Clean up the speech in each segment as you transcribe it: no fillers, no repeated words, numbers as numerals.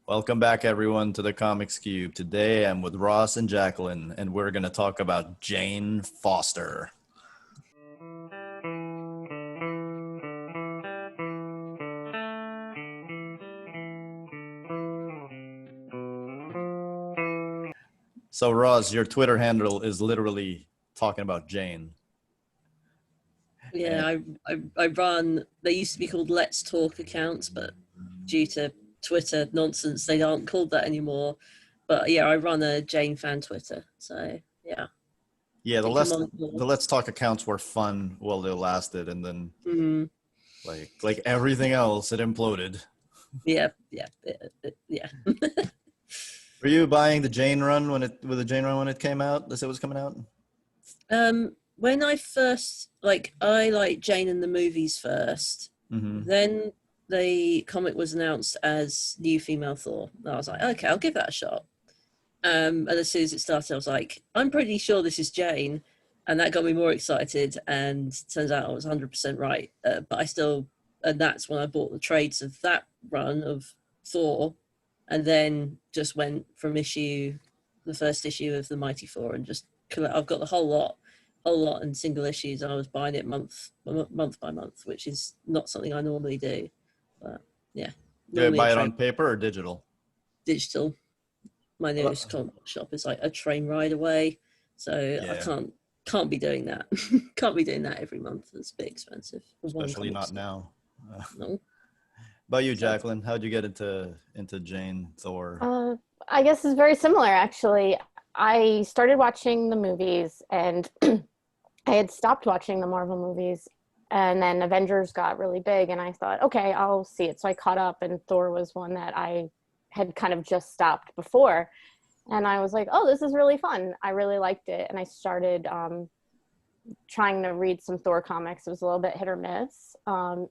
Welcome back, everyone, to the Comics Cube. Today, I'm with Ross and Jacqueline, and we're going to talk about Jane Foster. So, Ross, your Twitter handle is literally talking about Jane. Yeah, I run. They used to be called Let's Talk accounts, but due to Twitter nonsense, they aren't called that anymore. But yeah, I run a Jane fan Twitter. So yeah, Yeah, the do come Let's on the board. Let's Talk accounts were fun while they lasted, and then Mm, like everything else, it imploded. yeah, yeah. Were you buying the Jane run when it came out? As it was coming out? When I first I like Jane in the movies first. Mm-hmm. Then the comic was announced as new female Thor. And I was like, okay, I'll give that a shot. And as soon as it started, I was like, I'm pretty sure this is Jane. And that got me more excited. And turns out I was 100% right. But I still, and that's when I bought the trades of that run of Thor. And then just went from the first issue of the Mighty Thor, and just, I've got the whole lot in single issues. And I was buying it month by month, which is not something I normally do. But yeah, Did you normally a buy it train on paper or digital? digital. My nearest comic book shop is like a train ride away, so I Yeah, can't be doing that. Can't be doing that every month. It's a bit expensive for one especially comic not store. now. No, About you, so Jacqueline, how'd you get into Jane Thor? Uh, I guess it's very similar, actually. I started watching the movies, and I had stopped watching the Marvel movies, and then Avengers got really big, and I thought, okay, I'll see it. So I caught up, and Thor was one that I had kind of just stopped before. And I was like, oh, this is really fun. I really liked it. And I started trying to read some Thor comics. It was a little bit hit or miss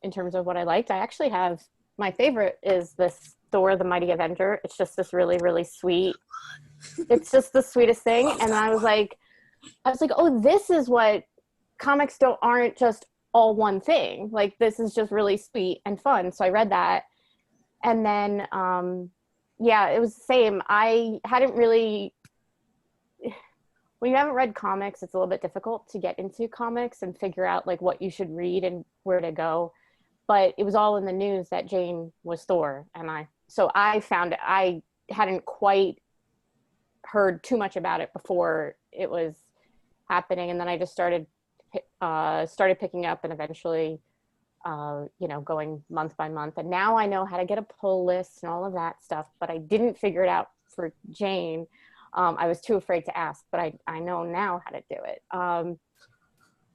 in terms of what I liked. I actually have, my favorite is this Thor the Mighty Avenger. It's just this really, really sweet. It's just the sweetest thing. And I was like, oh, this is what comics aren't just all one thing. Like, this is just really sweet and fun. So I read that. And then, yeah, it was the same. I hadn't really, when you haven't read comics, it's a little bit difficult to get into comics and figure out like what you should read and where to go. But it was all in the news that Jane was Thor. So I found it, I hadn't quite heard too much about it before it was happening. And then I just started picking up, and eventually, going month by month. And now I know how to get a pull list and all of that stuff, but I didn't figure it out for Jane. I was too afraid to ask, but I know now how to do it.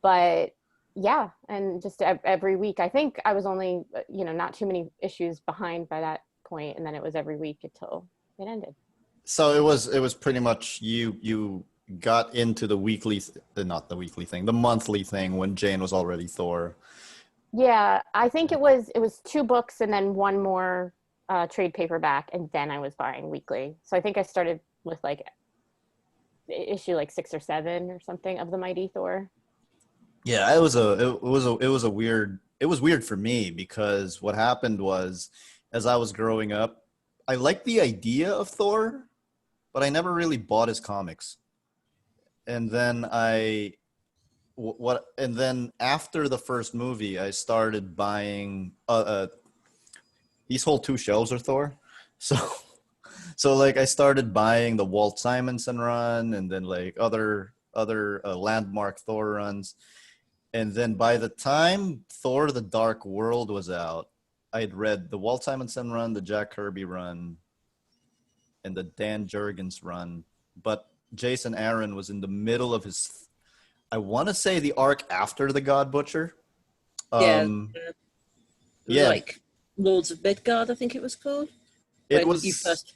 But yeah, and just every week, I think I was only, not too many issues behind by that point, and then it was every week until it ended. So it was pretty much you got into the not the weekly thing, the monthly thing when Jane was already Thor. Yeah, I think it was 2 books and then one more trade paperback, and then I was buying weekly. So I think I started with like issue like 6 or 7 or something of the Mighty Thor. Yeah, it was weird for me because what happened was, as I was growing up, I liked the idea of Thor, but I never really bought his comics. And then and then after the first movie, I started buying these whole 2 shelves are Thor. So like I started buying the Walt Simonson run, and then like other landmark Thor runs. And then by the time Thor: The Dark World was out, I'd read the Walt Simonson run, the Jack Kirby run, and the Dan Jurgens run. But Jason Aaron was in the middle of his, I want to say, the arc after the God Butcher. yeah, it was Yeah, like Lords of Midgard, I think it was called. it When you was. first,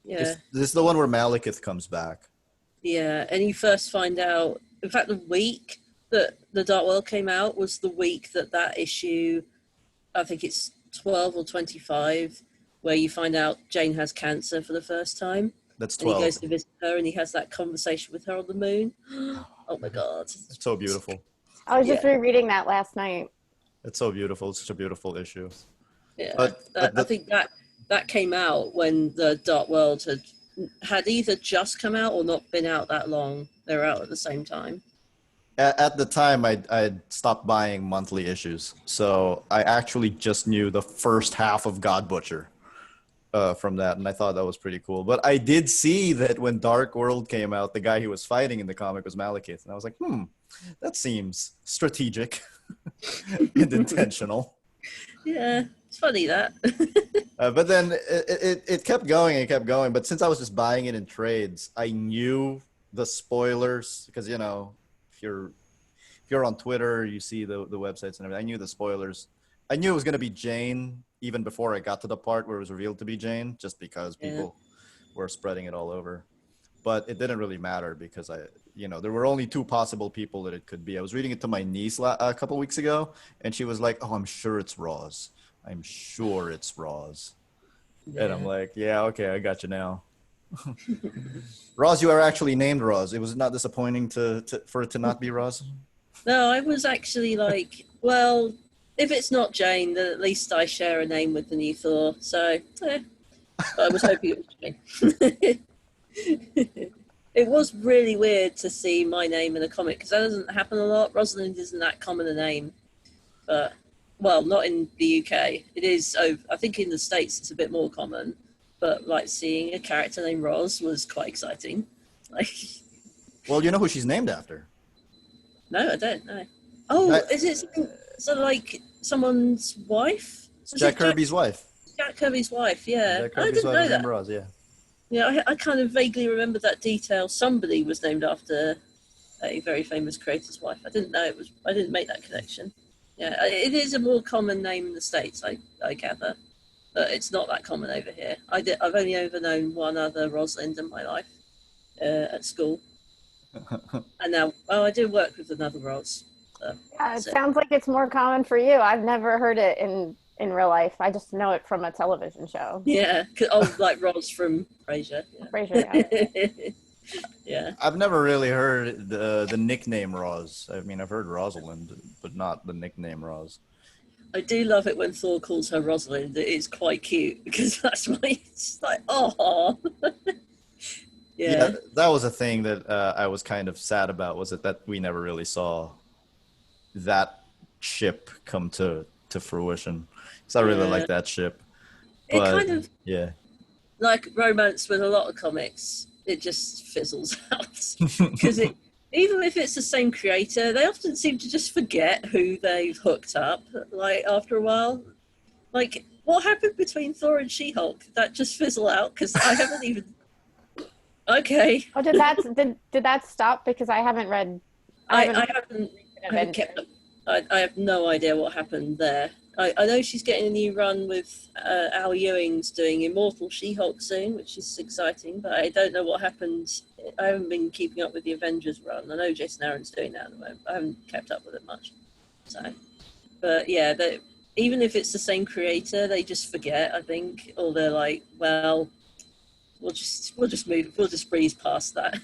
yeah, This is the one where Malekith comes back. yeah, and you first find out. In fact, the week that the Dark World came out was the week that issue, I think it's 12 or 25, where you find out Jane has cancer for the first time. That's And he 12. goes to visit her, and he has that conversation with her on the moon. Oh my God. It's so beautiful. I was just Yeah. rereading that last night. It's so beautiful. It's such a beautiful issue. Yeah. But I think that came out when the Dark World had either just come out or not been out that long. They were out at the same time. At the time, I'd stopped buying monthly issues, so I actually just knew the first half of God Butcher from that, and I thought that was pretty cool. But I did see that when Dark World came out, the guy he was fighting in the comic was Malekith, and I was like, that seems strategic and intentional. Yeah, it's funny that. But then it kept going and kept going. But since I was just buying it in trades, I knew the spoilers because, you know, if you're on Twitter, you see the websites and everything. I knew the spoilers. I knew it was going to be Jane even before I got to the part where it was revealed to be Jane, just because people were spreading it all over. But it didn't really matter because there were only two possible people that it could be. I was reading it to my niece a couple weeks ago, and she was like, "Oh, I'm sure it's Roz. I'm sure it's Roz." Yeah. And I'm like, "Yeah, okay, I got you now." Roz, you are actually named Roz. It was not disappointing for it to not be Roz. No, I was actually like, well, if it's not Jane, then at least I share a name with the new Thor. So, but I was hoping it was Jane. It was really weird to see my name in a comic because that doesn't happen a lot. Rosalind isn't that common a name, but well, not in the UK. It is. I think in the States it's a bit more common, but like seeing a character named Roz was quite exciting. Like, well, you know who she's named after? No, I don't know. Oh, is it sort of like someone's wife? Jack Kirby's wife. Jack Kirby's wife, yeah. Jack Kirby's wife is named Roz, yeah. Yeah, I kind of vaguely remember that detail. Somebody was named after a very famous creator's wife. I didn't know it was. I didn't make that connection. Yeah, it is a more common name in the States, I gather, but it's not that common over here. I've only ever known one other Rosalind in my life at school, and now I do work with another Roz. So, yeah, it sounds like it's more common for you. I've never heard it in real life. I just know it from a television show. Yeah, like Roz from Frasier. Yeah. Frasier, yeah. Yeah. I've never really heard the nickname Roz. I mean, I've heard Rosalind, but not the nickname Roz. I do love it when Thor calls her Rosalind. It is quite cute because that's why it's like, oh. Yeah, that was a thing that I was kind of sad about. Was it that we never really saw that ship come to fruition? Because I really like that ship. But, it kind of like romance with a lot of comics. It just fizzles out because even if it's the same creator, they often seem to just forget who they've hooked up. Like after a while, like what happened between Thor and She-Hulk? That just fizzle out because I haven't even. Okay. Oh, did that stop? Because I haven't read. I haven't kept up. I have no idea what happened there. I know she's getting a new run with Al Ewing's doing Immortal She-Hulk soon, which is exciting, but I don't know what happened. I haven't been keeping up with the Avengers run. I know Jason Aaron's doing that at the moment. I haven't kept up with it much. So, but yeah, even if it's the same creator, they just forget, I think, or they're like, well, we'll just breeze past that.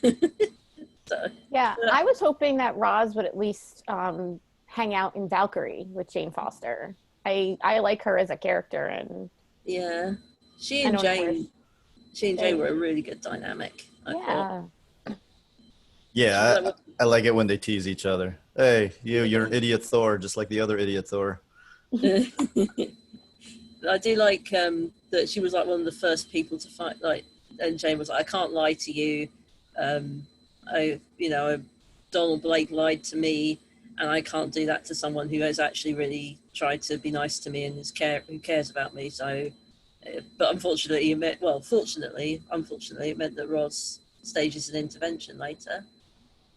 So, yeah, I was hoping that Roz would at least hang out in Valkyrie with Jane Foster. I like her as a character, and yeah, she and Jane were a really good dynamic. I thought. Yeah, I like it when they tease each other. Hey, you're an idiot Thor, just like the other idiot Thor. I do like that she was like one of the first people to fight. Like, and Jane was like, "I can't lie to you. Donald Blake lied to me, and I can't do that to someone who has actually really tried to be nice to me and who cares about me." So, but unfortunately, unfortunately, it meant that Roz stages an intervention later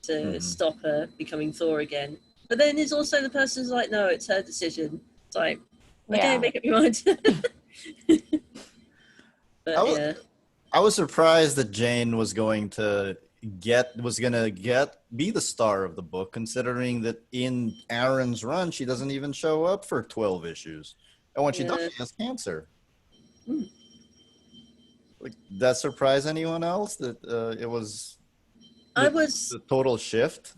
to stop her becoming Thor again. But then there's also the person who's like, "No, it's her decision." It's like, okay, make up your mind. But I was surprised that Jane was going to be the star of the book, considering that in Aaron's run she doesn't even show up for 12 issues, and when she does, she has cancer. Like, that surprise anyone else that it was the total shift?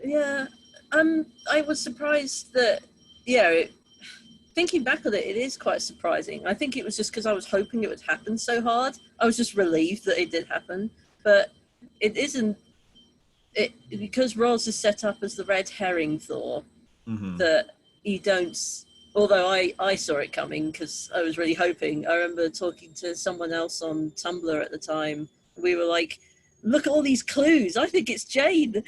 Yeah, I was surprised that thinking back on it, it is quite surprising. I think it was just because I was hoping it would happen so hard. I was just relieved that it did happen. But it isn't, because Roz is set up as the red herring Thor, that you don't, although I saw it coming because I was really hoping. I remember talking to someone else on Tumblr at the time. We were like, look at all these clues. I think it's Jane.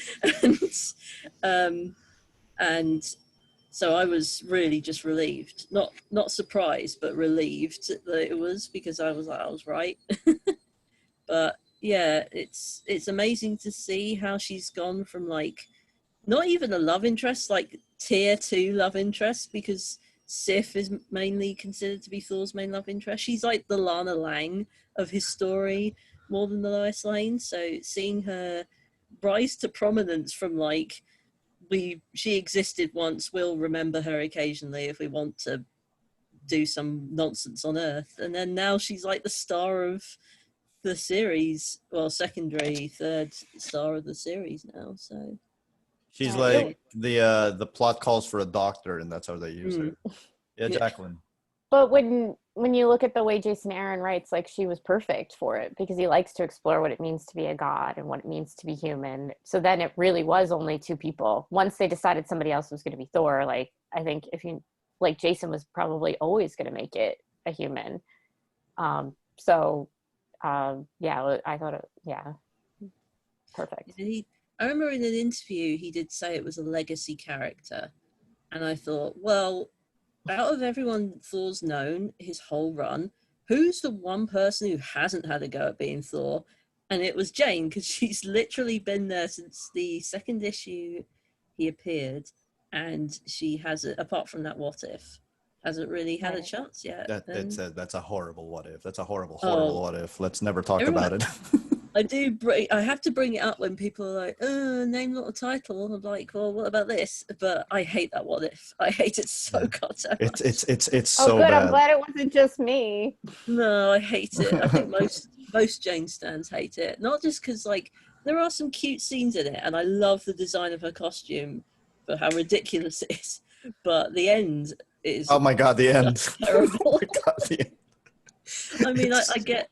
And so I was really just relieved, not surprised, but relieved that it was, because I was like, I was right. But yeah, it's amazing to see how she's gone from like not even a love interest, like tier 2 love interest, because Sif is mainly considered to be Thor's main love interest. She's like the Lana Lang of his story more than the Lois Lane. So seeing her rise to prominence from like, she existed once, we'll remember her occasionally if we want to do some nonsense on Earth, and then now she's like the star of the series, well, secondary third star of the series now. So she's like the plot calls for a doctor, and that's how they use her. Yeah, Jacqueline. But when you look at the way Jason Aaron writes, like, she was perfect for it, because he likes to explore what it means to be a god and what it means to be human. So then it really was only 2 people. Once they decided somebody else was going to be Thor, like, I think if you, like, Jason was probably always going to make it a human. Yeah, I thought perfect. I remember in an interview he did say it was a legacy character, and I thought, well, out of everyone Thor's known his whole run, who's the one person who hasn't had a go at being Thor? And it was Jane, because she's literally been there since the 2nd issue he appeared, and she hasn't, apart from that what if, hasn't really had a chance yet. That's a horrible what if. That's a horrible what if. Let's never talk about it. I have to bring it up when people are like, name not a title. I'm like, well, what about this? But I hate that what if. I hate it so goddamn much. It's so good. bad. I'm glad it wasn't just me. No, I hate it. I think most Jane stans hate it. Not just because, like, there are some cute scenes in it, and I love the design of her costume for how ridiculous it is. But the end is... Oh my god, the end. Terrible. Oh my god, the end. I mean, I get...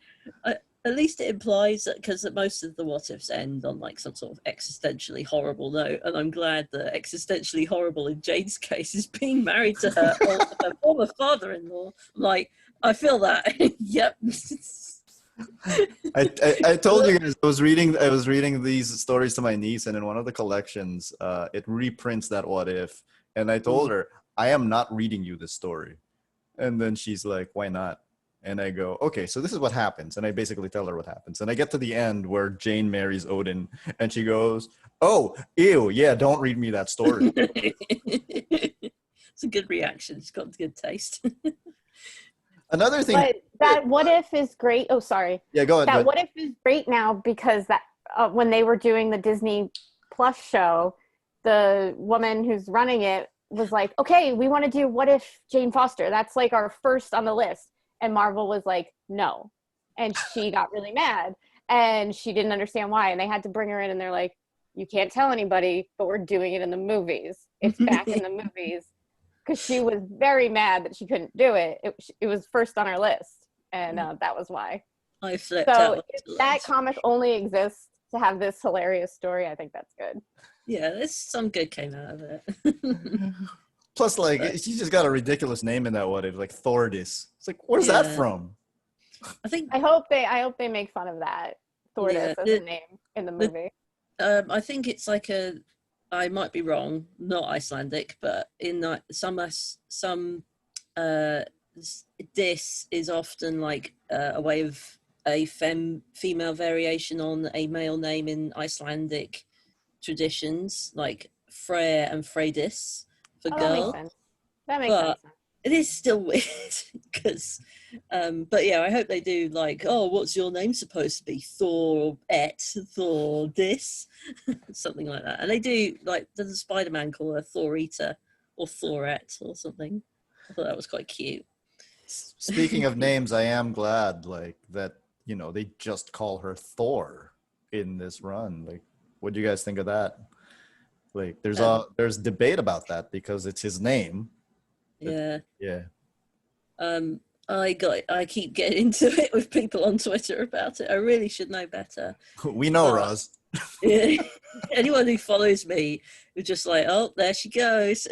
at least it implies that, because most of the what ifs end on like some sort of existentially horrible note, and I'm glad that existentially horrible in Jane's case is being married to her former father-in-law. Like, I feel that. Yep. I told you guys I was reading these stories to my niece, and in one of the collections, it reprints that what if, and I told her, I am not reading you this story, and then she's like, why not? And I go, okay, so this is what happens. And I basically tell her what happens. And I get to the end where Jane marries Odin, and she goes, oh, ew, yeah, don't read me that story. It's a good reaction. She's got good taste. Another thing. But that what if is great. Oh, sorry. Yeah, go ahead. That what if is great now, because that when they were doing the Disney Plus show, the woman who's running it was like, okay, we want to do what if Jane Foster. That's like our first on the list. And Marvel was like, no. And she got really mad. And she didn't understand why. And they had to bring her in, and they're like, you can't tell anybody, but we're doing it in the movies. It's back in the movies. Because she was very mad that she couldn't do it. It was first on our list. And that was why. I flipped out. So if that comic only exists to have this hilarious story, I think that's good. Yeah, there's some good came out of it. Plus, like, she just got a ridiculous name in that what if, like Thordis. It's like, where's that from? I hope they make fun of that Thordis as a name in the movie. I think it's like I might be wrong, not Icelandic, but in some this is often like a way of a female variation on a male name in Icelandic traditions, like Freyr and Freydis for girl. That makes sense. It is still weird because, but yeah, I hope they do like, oh, what's your name supposed to be? Thor Thor this, something like that. And they do, like, does the Spider-Man call her Thorita or Thorette or something? I thought that was quite cute. Speaking of names, I am glad like that, you know, they just call her Thor in this run. Like, what do you guys think of that? Like, there's debate about that because it's his name, Yeah. Yeah. I keep getting into it with people on Twitter about it. I really should know better. We know, But Roz. yeah, anyone who follows me is just like, oh, there she goes.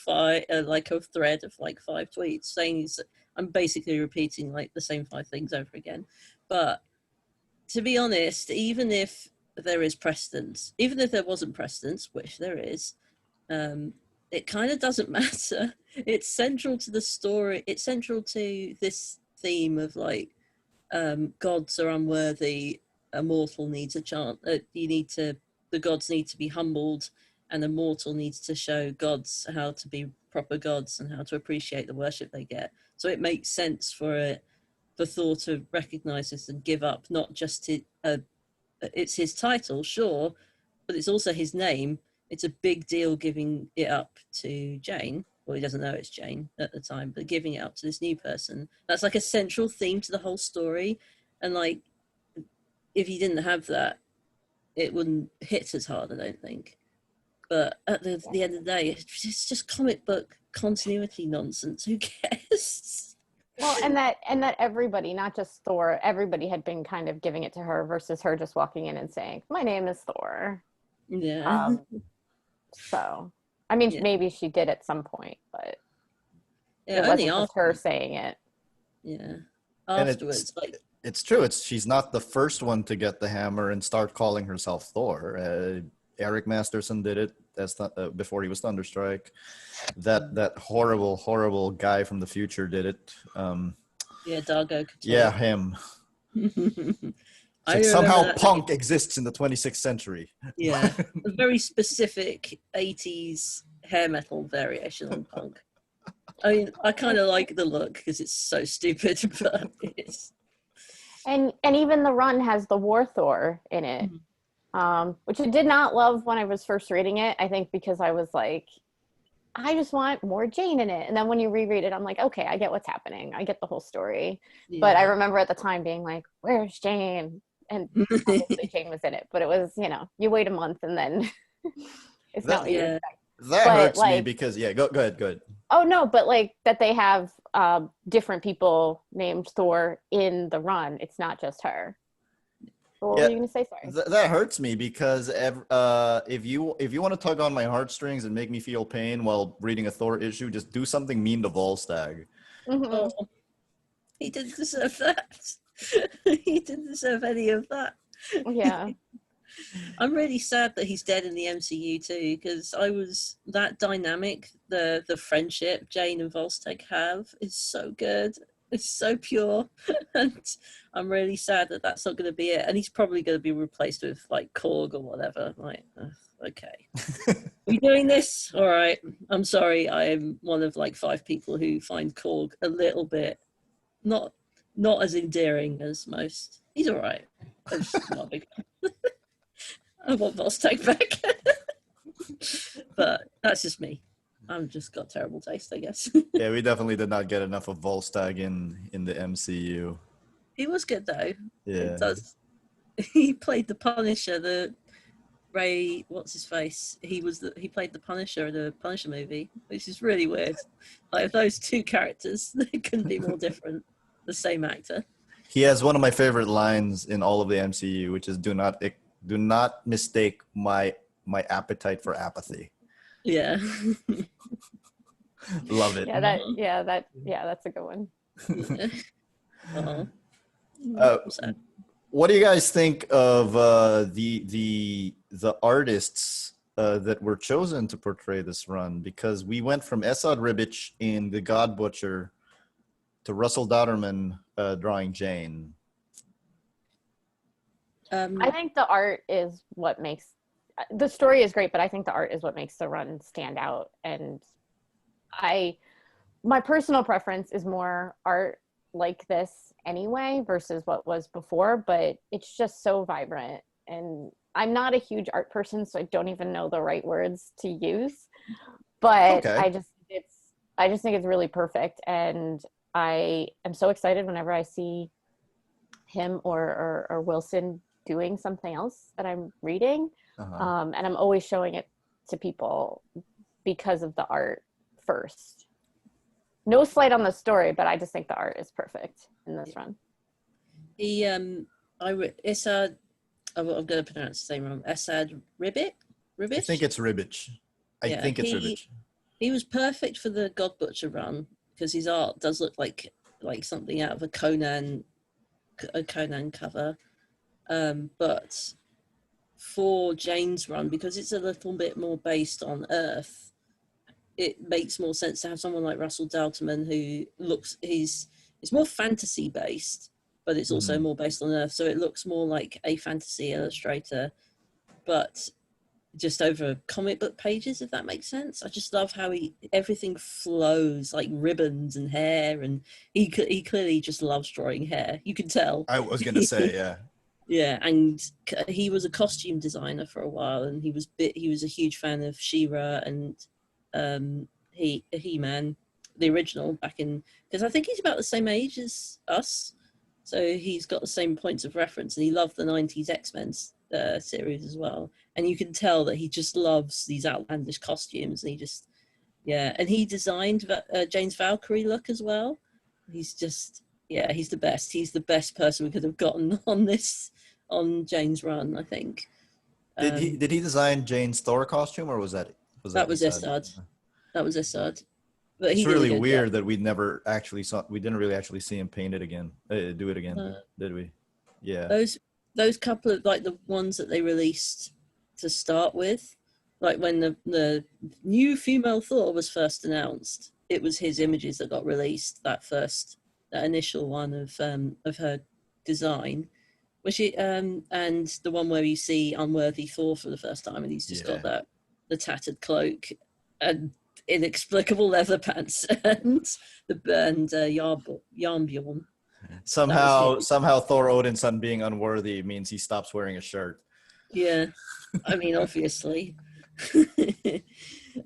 Like a thread of like 5 tweets saying I'm basically repeating like the same 5 things over again. But to be honest, even if there is precedence, even if there wasn't precedence, which there is, it kind of doesn't matter. It's central to the story. It's central to this theme of like gods are unworthy, a mortal needs a chance. The gods need to be humbled, and a mortal needs to show gods how to be proper gods and how to appreciate the worship they get. So it makes sense for Thor to recognize this and give up not just it's his title, sure, but it's also his name. It's a big deal giving it up to Jane. Well, he doesn't know it's Jane at the time, but giving it up to this new person. That's like a central theme to the whole story. And like, if you didn't have that, it wouldn't hit as hard, I don't think. But at the end of the day, it's just comic book continuity nonsense. Who cares? Well, and that everybody, not just Thor, everybody had been kind of giving it to her versus her just walking in and saying, "My name is Thor." Yeah. So, I mean, Yeah. maybe she did at some point, but Yeah, it wasn't just her saying it. Yeah. And Afterwards, like it's true. She's not the first one to get the hammer and start calling herself Thor. Eric Masterson did it before he was Thunderstrike. That horrible guy from the future did it. yeah, Dargo Couture. Yeah, him. Like somehow punk exists in the 26th century. Yeah, a very specific 80s hair metal variation on punk. I mean, I kind of like the look because it's so stupid, but it's... And even the run has the War Thor in it, which I did not love when I was first reading it. I think because I was like, I just want more Jane in it. And then when you reread it, I'm like, okay, I get what's happening. I get the whole story. Yeah. But I remember at the time being like, where's Jane? And obviously Jane was in it. But it was, you wait a month and then it's not what you expect. That hurts me because, go ahead. Oh, no, but like that they have different people named Thor in the run. It's not just her. What were you going to say? Sorry. That hurts me because if you want to tug on my heartstrings and make me feel pain while reading a Thor issue, just do something mean to Volstagg. Mm-hmm. Oh, he didn't deserve that. He didn't deserve any of that. Yeah. I'm really sad that he's dead in the MCU too, because that dynamic, the friendship Jane and Volstagg have is so good. It's so pure, and I'm really sad that that's not going to be it. And he's probably going to be replaced with like Korg or whatever. Like, okay, we doing this? All right. I'm sorry. I am one of like 5 people who find Korg a little bit not as endearing as most. He's all right. I'm just not a big fan. I want Volstagg back, but that's just me. I've just got terrible taste, I guess. Yeah, we definitely did not get enough of Volstagg in the MCU. He was good though. Yeah, he played the Punisher. The Ray, what's his face? He played the Punisher in the Punisher movie, which is really weird. Like those 2 characters, they couldn't be more different. The same actor. He has one of my favorite lines in all of the MCU, which is "Do not mistake my appetite for apathy." Yeah. Love it. That's a good one. Yeah. What do you guys think of the artists that were chosen to portray this run? Because we went from Esad Ribic in The God Butcher to Russell Dauterman drawing Jane. I think the art is what makes the story is great, but I think the art is what makes the run stand out. And my personal preference is more art like this anyway versus what was before, but it's just so vibrant. And I'm not a huge art person, so I don't even know the right words to use. But okay. I just think it's really perfect, and I am so excited whenever I see him or Wilson doing something else that I'm reading. And I'm always showing it to people because of the art first. No slight on the story, but I just think the art is perfect in this run. He Esad, I'm going to pronounce the name wrong. Esad Ribic. I think it's Ribbich. I think it's Ribbich. He was perfect for the God Butcher run because his art does look like something out of a Conan cover. But for Jane's run, because it's a little bit more based on Earth, it makes more sense to have someone like Russell Dalterman who it's more fantasy based, but it's also more based on Earth, so it looks more like a fantasy illustrator, but just over comic book pages, if that makes sense. I just love how everything flows like ribbons and hair, and he clearly just loves drawing hair. You can tell. I was gonna say, yeah. Yeah, and he was a costume designer for a while, and he was a huge fan of She-Ra and He-Man, the original, back in, because I think he's about the same age as us, so he's got the same points of reference, and he loved the 90s X-Men series as well. And you can tell that he just loves these outlandish costumes, and he designed Jane's Valkyrie look as well. He's the best. He's the best person we could have gotten on Jane's run, I think. Did he design Jane's Thor costume, or was that Esad? That was Esad. But it's really weird that we didn't really actually see him paint it again, do it again, did we? Yeah. Those couple of like the ones that they released to start with, like when the new female Thor was first announced, it was his images that got released. That initial one of her design, and the one where you see Unworthy Thor for the first time, and he's just got the tattered cloak and inexplicable leather pants and Yarnbjorn. Somehow Thor Odinson being unworthy means he stops wearing a shirt. Yeah, I mean, obviously.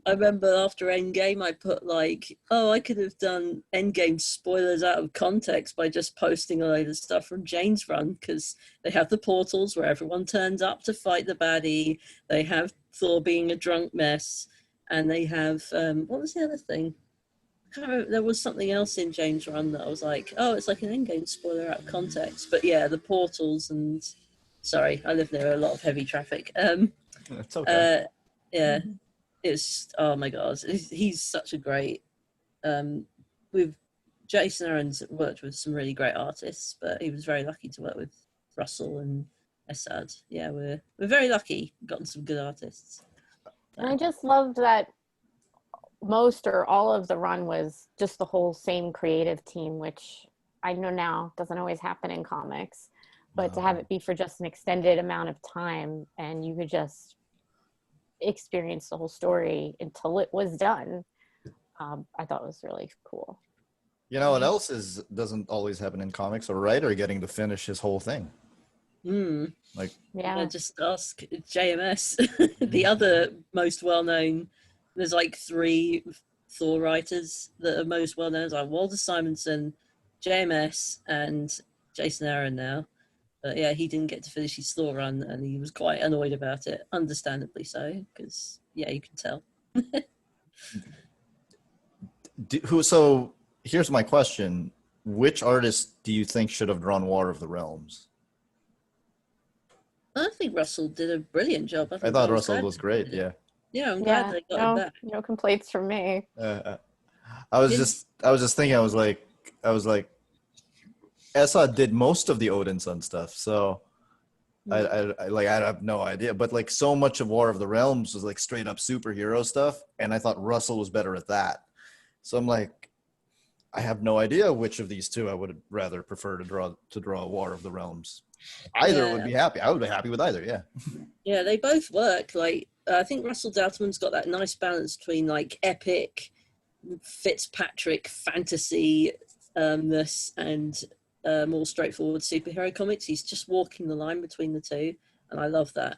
I remember after Endgame, I put I could have done Endgame spoilers out of context by just posting a load of stuff from Jane's run, because they have the portals where everyone turns up to fight the baddie. They have Thor being a drunk mess, and they have what was the other thing? I can't remember. There was something else in Jane's run that I was like, oh, it's like an Endgame spoiler out of context. But yeah, the portals and sorry, I live near a lot of heavy traffic. It's okay. Yeah. It's, oh my god, he's such a great with Jason Aaron's worked with some really great artists, but he was very lucky to work with Russell and Esad. Yeah, we're very lucky, gotten some good artists. And I just loved that most or all of the run was just the whole same creative team, which I know now doesn't always happen in comics, but to have it be for just an extended amount of time and you could just experience the whole story until it was done, I thought was really cool. You know what else doesn't always happen in comics? A writer getting to finish his whole thing. Just ask JMS. The other most well-known, there's like 3 Thor writers that are most well-known, like Walter Simonson, JMS, and Jason Aaron now. But yeah, he didn't get to finish his Thor run, and he was quite annoyed about it, understandably so, because yeah, you can tell. So here's my question: which artist do you think should have drawn War of the Realms? I think Russell did a brilliant job. I thought Russell was great. Yeah. Yeah, I'm glad they got him back. No complaints from me. I was just thinking. I was like, Essa did most of the Odinson stuff, so I have no idea. But like so much of War of the Realms was like straight up superhero stuff, and I thought Russell was better at that. So I'm like, I have no idea which of these two I would rather prefer to draw War of the Realms. Either would be happy. I would be happy with either. Yeah. Yeah, they both work. Like I think Russell Dalterman's got that nice balance between like epic Fitzpatrick fantasy ness and more straightforward superhero comics. He's just walking the line between the two, and I love that.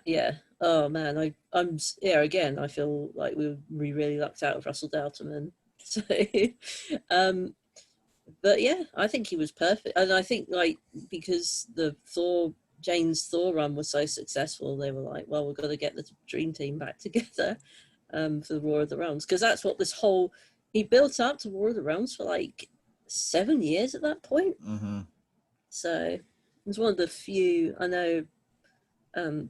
Yeah. Oh man, again, I feel like we really lucked out with Russell Dalterman. So, but yeah, I think he was perfect, and I think like because Jane's Thor run was so successful, they were like, well, we've got to get the dream team back together, for the War of the Realms, because that's what he built up to War of the Realms for like 7 years at that point. Mm-hmm. So it's one of the few, I know,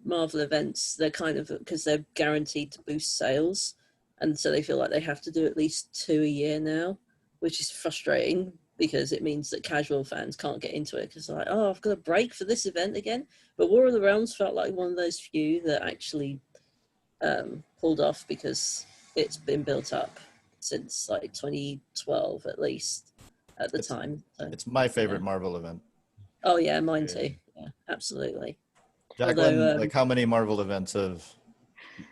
Marvel events, they're kind of, because they're guaranteed to boost sales, and so they feel like they have to do at least 2 a year now, which is frustrating because it means that casual fans can't get into it because they're like, oh, I've got a break for this event again. But War of the Realms felt like one of those few that actually pulled off because it's been built up since like 2012 at least at the time. So, it's my favorite Marvel event. Oh yeah, mine too. Yeah, absolutely. Jacqueline, Although, like how many Marvel events have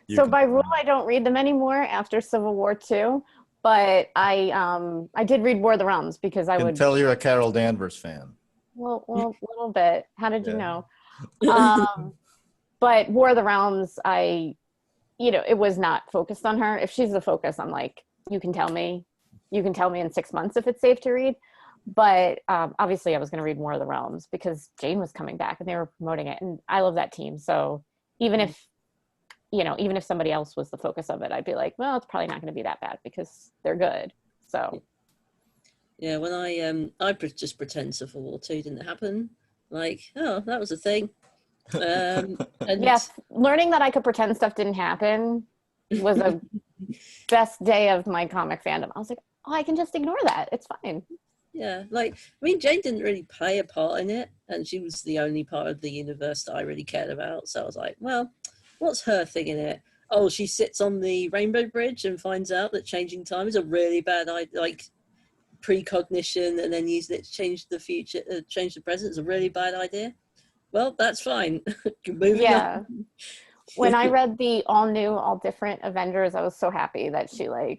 you So by rule, confirmed? I don't read them anymore after Civil War II. But I did read War of the Realms because I Can would, tell you're a Carol Danvers fan. well, a little bit. How did you Yeah. know? But War of the Realms, it was not focused on her. If she's the focus, I'm like, you can tell me in 6 months if it's safe to read. But obviously I was going to read War of the Realms because Jane was coming back and they were promoting it. And I love that team. So even if somebody else was the focus of it, I'd be like, well, it's probably not going to be that bad because they're good. So yeah, when I just pretend Civil War 2 didn't happen. Like, oh, that was a thing. And yes, learning that I could pretend stuff didn't happen was a best day of my comic fandom. I was like, oh, I can just ignore that. It's fine. yeah, like, I mean, Jane didn't really play a part in it, and she was the only part of the universe that I really cared about. So I was like, well, what's her thing in it? Oh, she sits on the Rainbow Bridge and finds out that changing time is a really bad idea, like precognition, and then using it to change the future, change the present is a really bad idea. Well, that's fine. Moving Yeah. on. When I read the all new, all different Avengers, I was so happy that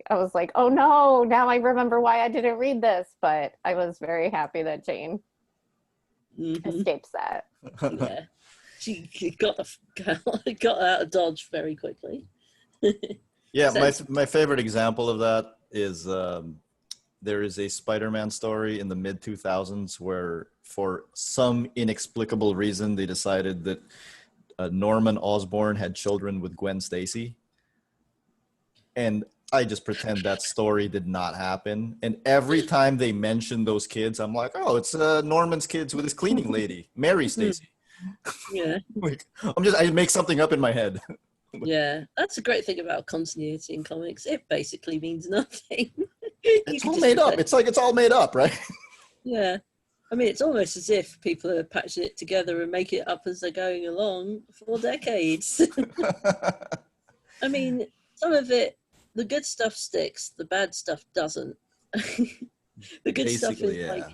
I was like, oh no, now I remember why I didn't read this. But I was very happy that Jane escapes that. Yeah, she got out of Dodge very quickly. Yeah, my favorite example of that is there is a Spider-Man story in the mid 2000s where, for some inexplicable reason, they decided that Norman Osborn had children with Gwen Stacy, and I just pretend that story did not happen. And every time they mention those kids, I'm like, oh, it's Norman's kids with his cleaning lady, Mary Stacy. Yeah. Like, I make something up in my head. Yeah, that's a great thing about continuity in comics. It basically means nothing. It's all made up. It's like it's all made up, right? Yeah. I mean, it's almost as if people are patching it together and make it up as they're going along for decades. I mean, some of it, the good stuff sticks, the bad stuff doesn't. The good stuff is yeah. like,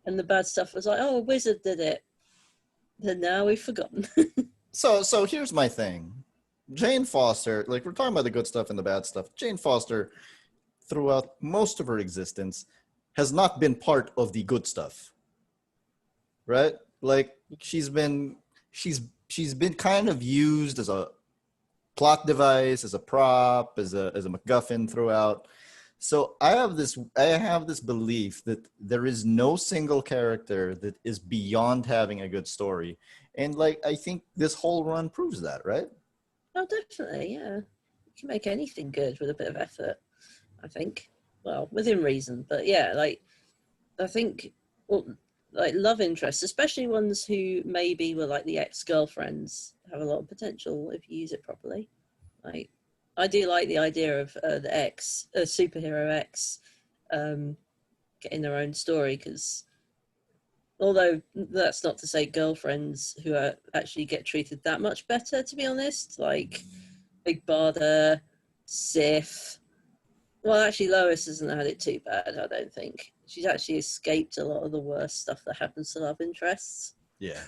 and the bad stuff was like, oh, a wizard did it. Then now we've forgotten. So here's my thing. Jane Foster, like we're talking about the good stuff and the bad stuff. Jane Foster, throughout most of her existence, has not been part of the good stuff. Right? Like she's been kind of used as a plot device, as a prop, as a MacGuffin throughout. So I have this belief that there is no single character that is beyond having a good story. And like I think this whole run proves that, right? Oh, definitely, yeah. You can make anything good with a bit of effort, I think. Well, within reason, but yeah, like I think, well, like love interests, especially ones who maybe were like the ex-girlfriends, have a lot of potential if you use it properly. Like, I do like the idea of the superhero ex, getting their own story, because although that's not to say girlfriends who actually get treated that much better, to be honest, like Big Barda, Sif. Well, actually, Lois hasn't had it too bad, I don't think. She's actually escaped a lot of the worst stuff that happens to love interests. Yeah.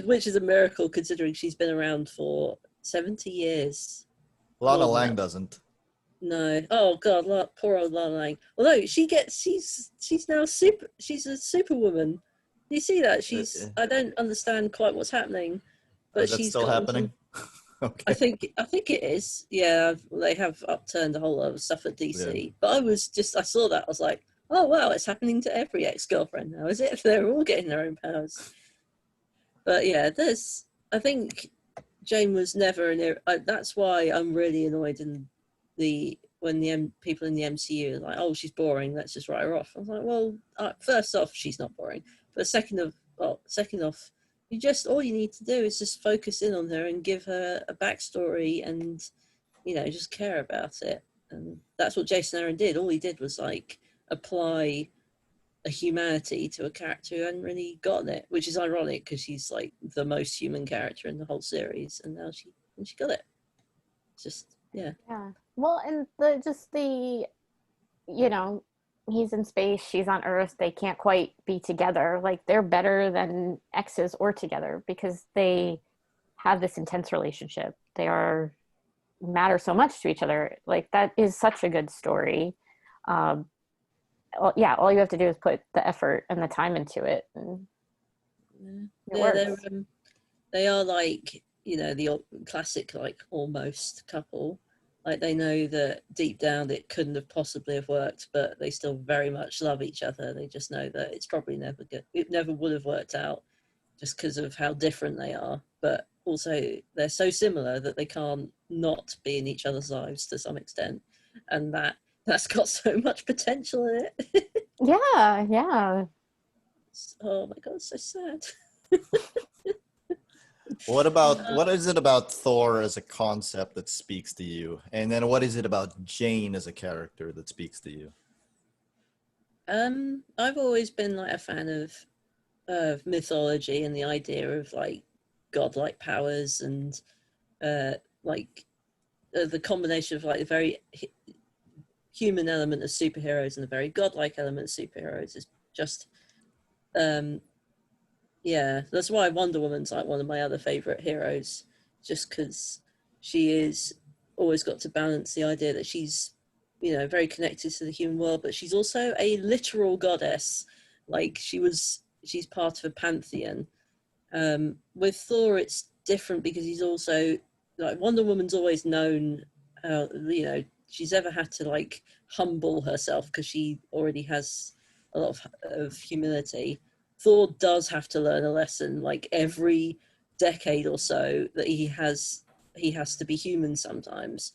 Which is a miracle considering she's been around for 70 years. Lana Lang doesn't. No. Oh God, poor old Lana Lang. Although she's now she's a superwoman. You see that? I don't understand quite what's happening, but Is that she's still happening? Okay. I think it is. Yeah, they have upturned a whole lot of stuff at DC. Yeah. But I saw that. I was like, oh wow, it's happening to every ex-girlfriend now, is it? They're all getting their own powers. But yeah, I think Jane was never that's why I'm really annoyed in people in the MCU are like, oh, she's boring, let's just write her off. I was like, well, first off, she's not boring, but second off, all you need to do is just focus in on her and give her a backstory, and just care about it. And that's what Jason Aaron did. All he did was like apply a humanity to a character who hadn't really gotten it, which is ironic because she's like the most human character in the whole series, and now she got it. It's just yeah. Well, and he's in space, she's on Earth, they can't quite be together. Like, they're better than exes or together because they have this intense relationship. They matter so much to each other. Like, that is such a good story. All you have to do is put the effort and the time into it, and it works. They are like the classic like almost couple. Like, they know that deep down it couldn't have possibly have worked, but they still very much love each other. They just know that it's probably never good. It never would have worked out just because of how different they are. But also they're so similar that they can't not be in each other's lives to some extent, and that's got so much potential in it. Yeah. Oh my god, it's so sad. What is it about Thor as a concept that speaks to you? And then what is it about Jane as a character that speaks to you? I've always been like a fan of mythology and the idea of like godlike powers, and the combination of like the very human element of superheroes and the very godlike element of superheroes is just that's why Wonder Woman's like one of my other favorite heroes, just because she is always got to balance the idea that she's very connected to the human world, but she's also a literal goddess. Like, she's part of a pantheon. With Thor it's different because he's also like, Wonder Woman's always known how she's ever had to like humble herself because she already has a lot of humility. Thor does have to learn a lesson like every decade or so, that he has to be human sometimes.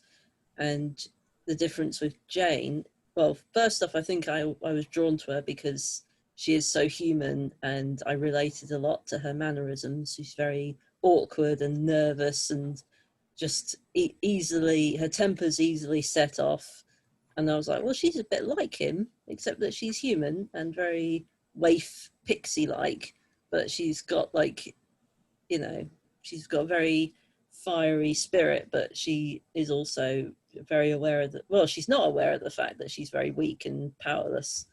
And the difference with Jane, well, first off, I think I was drawn to her because she is so human, and I related a lot to her mannerisms. She's very awkward and nervous, and just her temper's easily set off. And I was like, well, she's a bit like him, except that she's human and very waif pixie-like, but she's got like, she's got a very fiery spirit, but she is also very aware of she's not aware of the fact that she's very weak and powerless.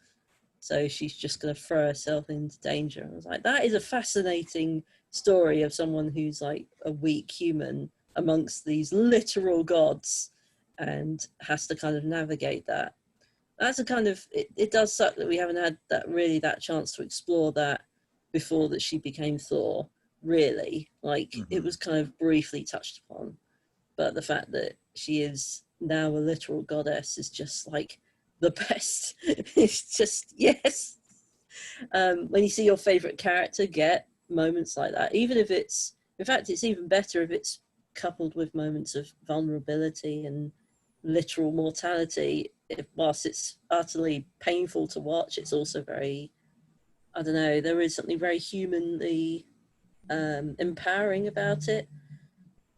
So she's just going to throw herself into danger. I was like, that is a fascinating story of someone who's like a weak human amongst these literal gods and has to kind of navigate that. That's a kind of, it does suck that we haven't had that chance to explore that before that she became Thor, really. Like, It was kind of briefly touched upon, but the fact that she is now a literal goddess is just like the best. It's just, yes. When you see your favorite character get moments like that, even if it's even better if it's coupled with moments of vulnerability and literal mortality. Whilst it's utterly painful to watch, it's also very, I don't know, there is something very humanly empowering about it.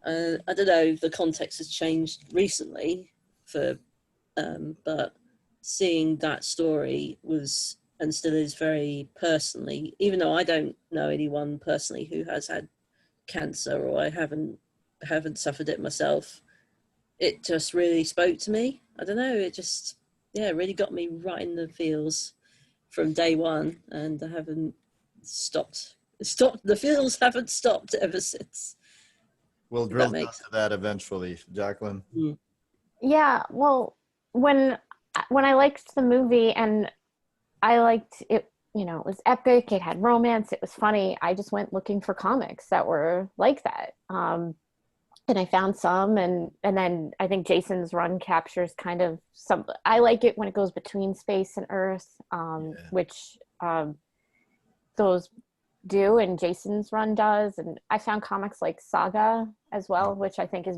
I don't know if the context has changed recently, but seeing that story was and still is very personally, even though I don't know anyone personally who has had cancer, or I haven't suffered it myself. It just really spoke to me. I don't know, it just really got me right in the feels from day one, and I haven't stopped. The feels haven't stopped ever since. We'll drill down to that eventually, Jacqueline. Yeah, well, when I liked the movie, and I liked it, it was epic, it had romance, it was funny, I just went looking for comics that were like that. And I found some, and then I think Jason's run captures kind of some. I like it when it goes between space and Earth, which those do, and Jason's run does. And I found comics like Saga as well, which I think is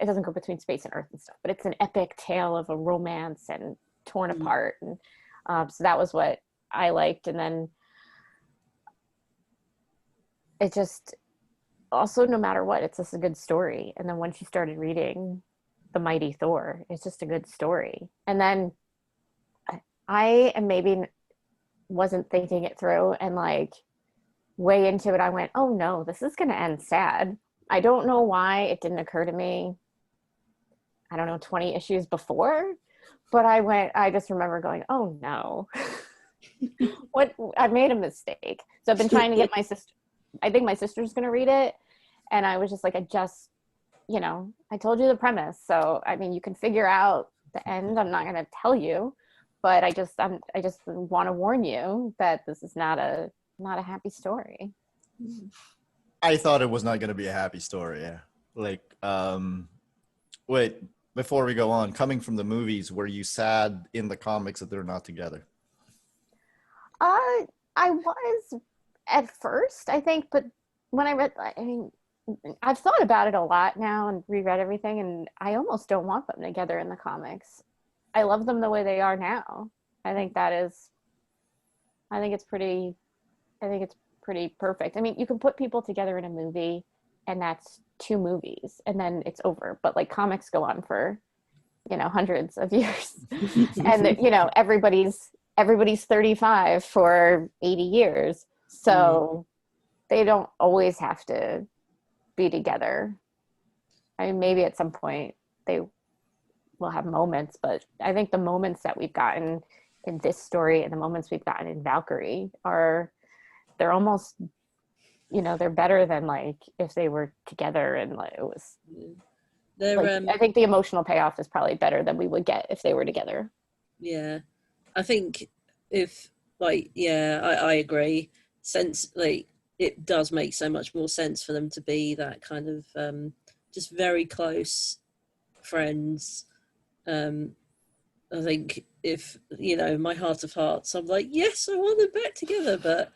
it doesn't go between space and Earth and stuff, but it's an epic tale of a romance and torn apart. And so that was what I liked. And then it just also, no matter what, it's just a good story. And then once you started reading The Mighty Thor, it's just a good story. And then I maybe wasn't thinking it through, and like way into it, I went, oh no, this is going to end sad. I don't know why it didn't occur to me, I don't know, 20 issues before, but I just remember going, oh no, what, I made a mistake. So I've been trying to get my sister, I think my sister's going to read it. And I was just like, I told you the premise. So, I mean, you can figure out the end. I'm not going to tell you, but I just want to warn you that this is not a happy story. I thought it was not going to be a happy story. Yeah. Like, wait, before we go on, coming from the movies, were you sad in the comics that they're not together? I was at first, I think, but when I read, I mean, I've thought about it a lot now and reread everything, and I almost don't want them together in the comics. I love them the way they are now. I think it's pretty perfect. I mean, you can put people together in a movie and that's 2 movies and then it's over. But like comics go on for, hundreds of years. And everybody's 35 for 80 years. So they don't always have to be together. I mean, maybe at some point they will have moments, but I think the moments that we've gotten in this story and the moments we've gotten in Valkyrie they're almost, they're better than like if they were together, and like it was. I think the emotional payoff is probably better than we would get if they were together. Yeah, I think I agree. Since like it does make so much more sense for them to be that kind of just very close friends. I think if, my heart of hearts, I'm like, yes, I want them back together, but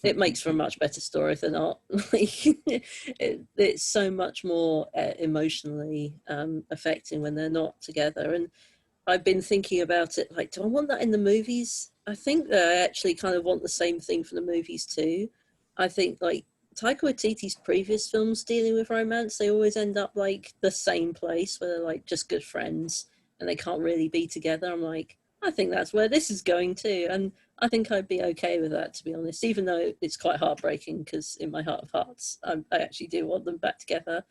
it makes for a much better story if they're not. It's so much more emotionally affecting when they're not together. And I've been thinking about it, like, do I want that in the movies? I think that I actually kind of want the same thing for the movies too. I think like Taika Waititi's previous films dealing with romance, they always end up like the same place where they're like just good friends and they can't really be together. I'm like, I think that's where this is going too. And I think I'd be okay with that, to be honest, even though it's quite heartbreaking because in my heart of hearts, I actually do want them back together.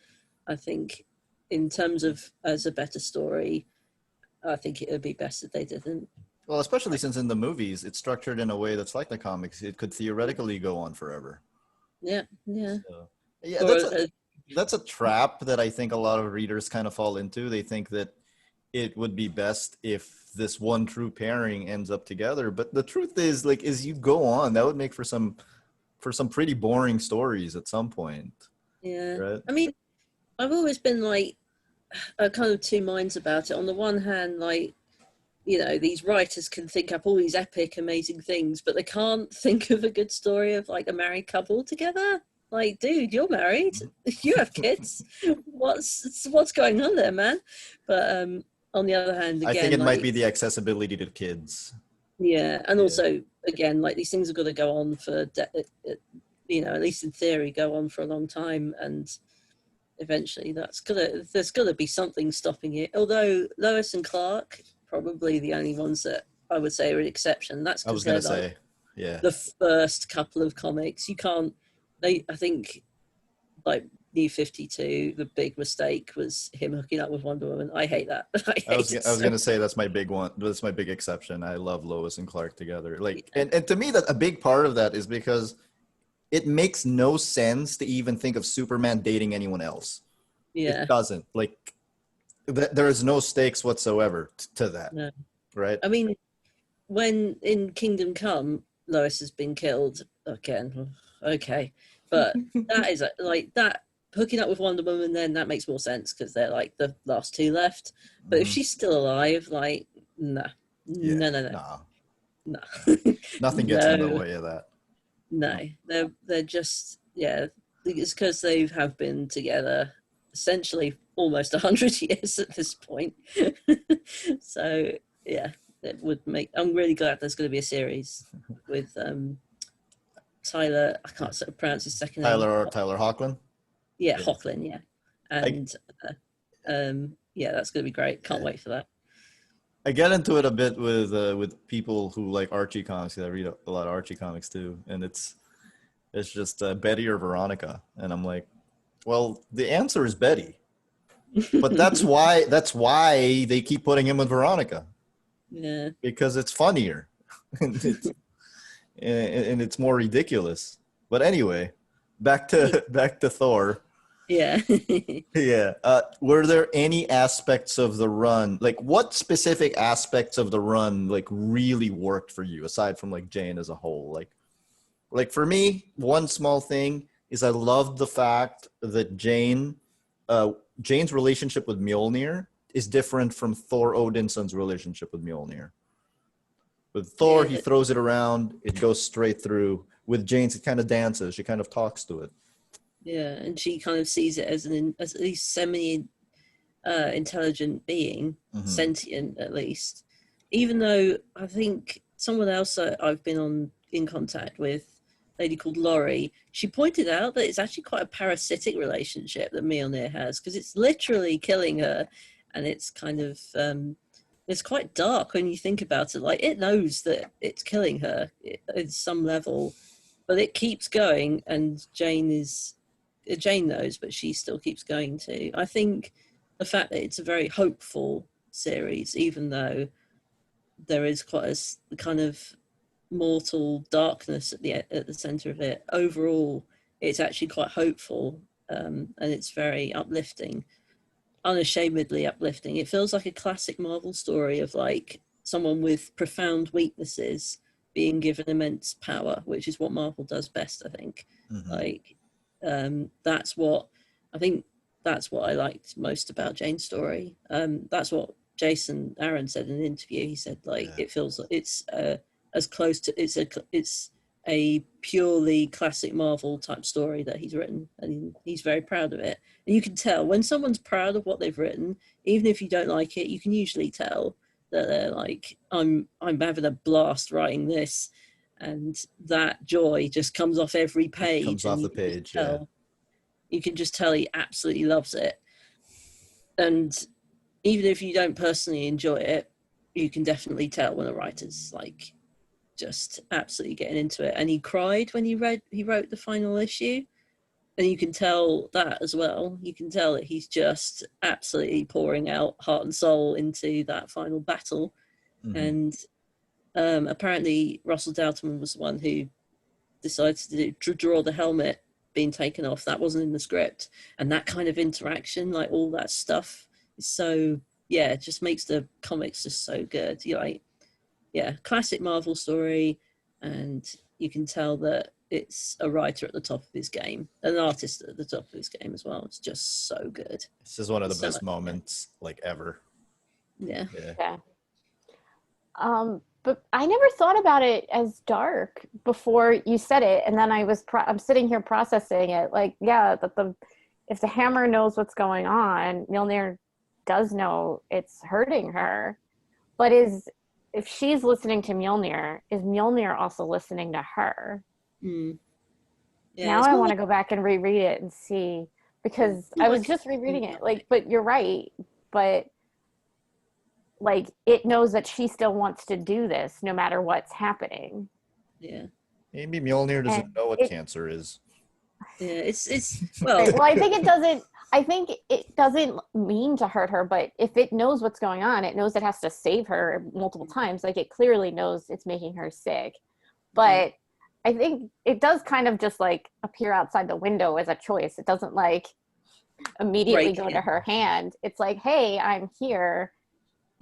I think in terms of as a better story, I think it would be best if they didn't. Well, especially since in the movies, it's structured in a way that's like the comics. It could theoretically go on forever. Yeah. So, yeah, that's a trap that I think a lot of readers kind of fall into. They think that it would be best if this one true pairing ends up together. But the truth is, like, as you go on, that would make for some pretty boring stories at some point. Yeah. Right? I mean, I've always been like kind of 2 minds about it. On the one hand, like, these writers can think up all these epic, amazing things, but they can't think of a good story of like a married couple together. Like, dude, you're married, you have kids. What's going on there, man? But on the other hand, again, I think it might be the accessibility to kids. Yeah, and also again, like these things are going to go on for, at least in theory, go on for a long time, and eventually there's gonna be something stopping it. Although Lois and Clark, probably the only ones that I would say are an exception. That's because they're like the first couple of comics. You can't. I think like New 52, the big mistake was him hooking up with Wonder Woman. I hate that. I was gonna say that's my big one. That's my big exception. I love Lois and Clark together. Like, and to me, that a big part of that is because it makes no sense to even think of Superman dating anyone else. Yeah, it doesn't. Like, there is no stakes whatsoever to that. No. Right? I mean, when in Kingdom Come, Lois has been killed again. Okay, but that is like that. Hooking up with Wonder Woman, then that makes more sense because they're like the last 2 left. But if she's still alive, like, no. Nothing gets in the way of that. No, they're just, it's because they have been together essentially almost 100 years at this point. So yeah, it would make. I'm really glad there's going to be a series with Tyler. I can't pronounce his second name. Tyler Hoechlin. Yeah, Yeah. Hoechlin. Yeah, and yeah, that's going to be great. Can't wait for that. I get into it a bit with people who like Archie comics. 'Cause I read a lot of Archie comics too, and it's just Betty or Veronica, and I'm like, well, the answer is Betty, but that's why they keep putting him with Veronica. Yeah, because it's funnier, and it's more ridiculous. But anyway, back to Thor. yeah. Yeah. Were there any aspects of the run, like what specific aspects of the run, like really worked for you aside from like Jane as a whole? Like for me, one small thing is I loved the fact that Jane's relationship with Mjolnir is different from Thor Odinson's relationship with Mjolnir. With Thor, he throws it around, it goes straight through. With Jane's, it kind of dances. She kind of talks to it. Yeah, and she kind of sees it as as at least semi-intelligent being, sentient at least. Even though I think someone else I've been in contact with, a lady called Laurie, she pointed out that it's actually quite a parasitic relationship that Mjolnir has, because it's literally killing her, and it's kind of it's quite dark when you think about it. Like, it knows that it's killing her at some level, but it keeps going, and Jane knows, but she still keeps going too. I think the fact that it's a very hopeful series, even though there is quite a kind of mortal darkness at the center of it, overall it's actually quite hopeful, and it's very uplifting, unashamedly uplifting. It feels like a classic Marvel story of like someone with profound weaknesses being given immense power, which is what Marvel does best, I think. Like, that's what I liked most about Jane's story. That's what Jason Aaron said in an interview. He said, like, it feels like it's as close to it's a purely classic Marvel type story that he's written, and he's very proud of it. And you can tell when someone's proud of what they've written, even if you don't like it, you can usually tell that they're like, I'm having a blast writing this, and that joy just comes off every page. Comes off the page, yeah. You can just tell he absolutely loves it. And even if you don't personally enjoy it, you can definitely tell when a writer's like just absolutely getting into it. And he cried when he wrote the final issue, and you can tell that as well. You can tell that he's just absolutely pouring out heart and soul into that final battle. And apparently Russell Dalton was the one who decided to draw the helmet being taken off. That wasn't in the script, and that kind of interaction, like all that stuff, is so, yeah, it just makes the comics just so good. You're like, yeah, classic Marvel story, and you can tell that it's a writer at the top of his game, an artist at the top of his game as well. It's just so good. This is one of the best moments like ever. Yeah. But I never thought about it as dark before you said it, and then I'm sitting here processing it. Like, yeah, if the Hammer knows what's going on, Mjolnir does know it's hurting her. But if she's listening to Mjolnir, is Mjolnir also listening to her? Yeah, now I want to go back and reread it and see, because I was just rereading it. Like, but you're right. But like, it knows that she still wants to do this no matter what's happening. Yeah. Maybe Mjolnir doesn't know what cancer is. Yeah, it's well. Well, I think it doesn't mean to hurt her, but if it knows what's going on, it knows it has to save her multiple times. Like, it clearly knows it's making her sick. But I think it does kind of just like appear outside the window as a choice. It doesn't like immediately go to her hand. It's like, hey, I'm here.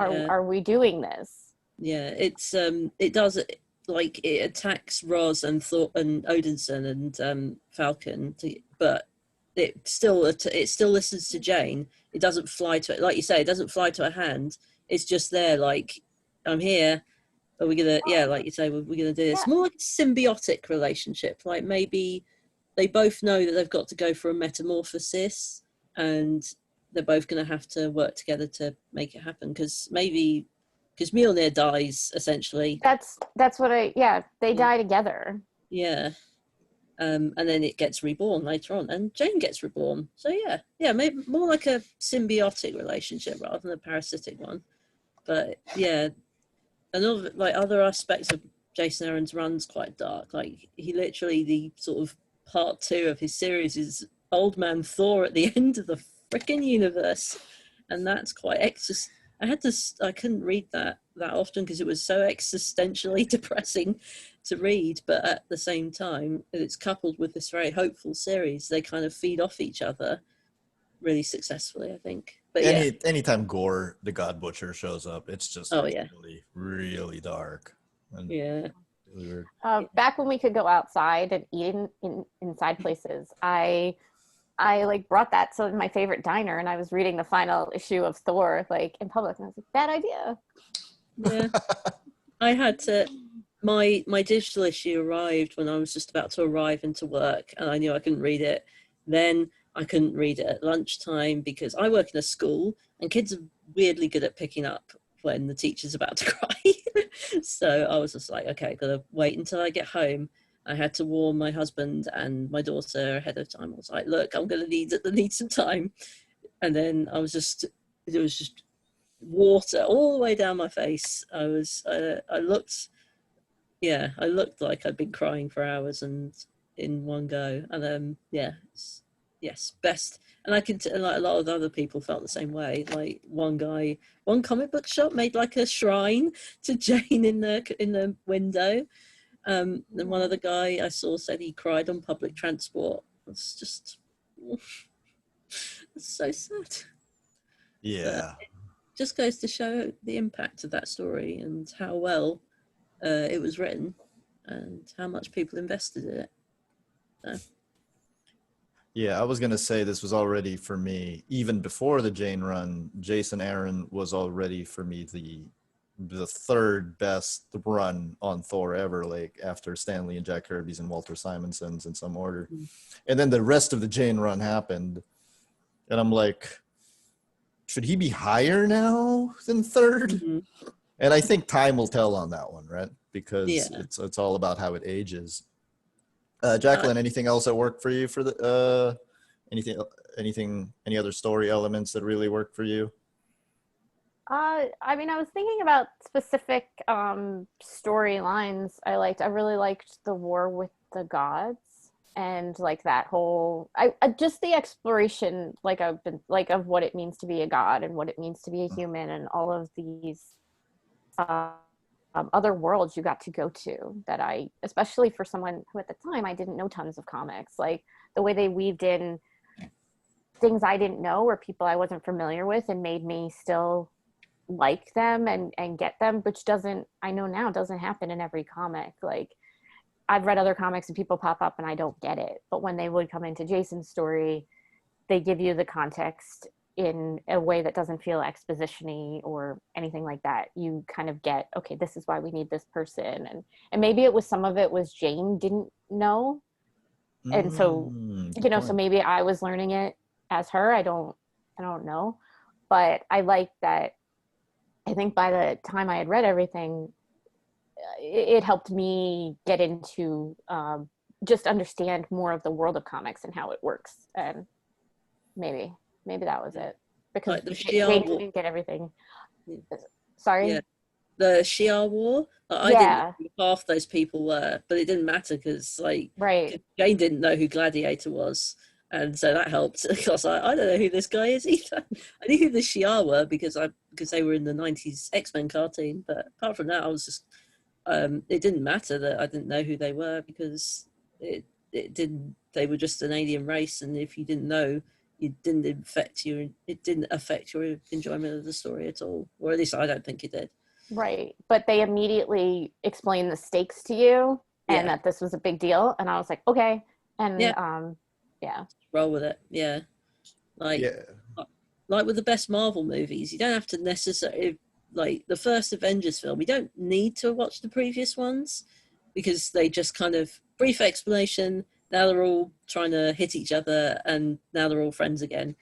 Are we doing this? Yeah, it does, like, it attacks Roz and Thor and Odinson and Falcon, but it still listens to Jane. It doesn't fly to it, like you say. It doesn't fly to her hand. It's just there, like, I'm here. Are we gonna? Yeah, like you say, we're gonna do this. More like a symbiotic relationship. Like, maybe they both know that they've got to go for a metamorphosis, and they're both going to have to work together to make it happen. Because Mjolnir dies essentially. That's what they die together. Yeah. And then it gets reborn later on, and Jane gets reborn. So yeah, maybe more like a symbiotic relationship rather than a parasitic one. But yeah, another like other aspects of Jason Aaron's run's quite dark. Like he literally, the sort of part 2 of his series is Old Man Thor at the end of the freaking universe, and that's quite I couldn't read that often because it was so existentially depressing to read, but at the same time, it's coupled with this very hopeful series. They kind of feed off each other really successfully, I think. But anytime Gore the God Butcher shows up, it's just really, really dark. And yeah. Really weird. Back when we could go outside and eat inside places, I like brought that to my favorite diner, and I was reading the final issue of Thor like in public, and I was like, bad idea. Yeah. I had to my digital issue arrived when I was just about to arrive into work, and I knew I couldn't read it. Then I couldn't read it at lunchtime because I work in a school and kids are weirdly good at picking up when the teacher's about to cry. So I was just like, okay, gotta wait until I get home. I had to warn my husband and my daughter ahead of time. I was like, look, I'm gonna need some time. And then it was just water all the way down my face. I looked like I'd been crying for hours and in one go. And yes, best. And I can like a lot of other people felt the same way. Like one comic book shop made like a shrine to Jane in the window. And one other guy I saw said he cried on public transport. It's just it's so sad. Yeah. Just goes to show the impact of that story and how well it was written and how much people invested in it. So. Yeah, I was going to say this was already for me, even before the Jane run, Jason Aaron was already for me the third best run on Thor ever, like after Stan Lee and Jack Kirby's and Walter Simonson's in some order. Mm-hmm. And then the rest of the Jane run happened. And I'm like, should he be higher now than third? Mm-hmm. And I think time will tell on that one, right? Because it's all about how it ages. Jacqueline, anything else that worked for you for the any other story elements that really worked for you? I mean, I was thinking about specific storylines I liked. I really liked the War with the Gods and like that whole just the exploration of what it means to be a god and what it means to be a human and all of these other worlds you got to go to that especially for someone who at the time I didn't know tons of comics, like the way they weaved in things I didn't know or people I wasn't familiar with and made me still like them and get them, which I know now doesn't happen in every comic. Like I've read other comics and people pop up and I don't get it, but when they would come into Jason's story, they give you the context in a way that doesn't feel exposition-y or anything like that. You kind of get, okay, this is why we need this person. And maybe it was, some of it was Jane didn't know. And so, so maybe I was learning it as her. I don't know. But I like that. I think by the time I had read everything, it helped me get into just understand more of the world of comics and how it works. And maybe that was it, because like the Jane didn't get everything. Sorry? Yeah. The Shi'ar War, I didn't know who half those people were, but it didn't matter because Jane didn't know who Gladiator was, and so that helped because I don't know who this guy is either. I knew who the Shi'ar were because they were in the 90s X-Men cartoon, but apart from that I was just it didn't matter that I didn't know who they were because it didn't. They were just an alien race, and if you didn't know, it didn't affect your enjoyment of the story at all, or at least I don't think it did. Right, but they immediately explained the stakes to you and that this was a big deal, and I was like, okay, and roll with it. Like with the best Marvel movies, you don't have to necessarily, like the first Avengers film, you don't need to watch the previous ones because they just kind of brief explanation. Now they're all trying to hit each other, and now they're all friends again.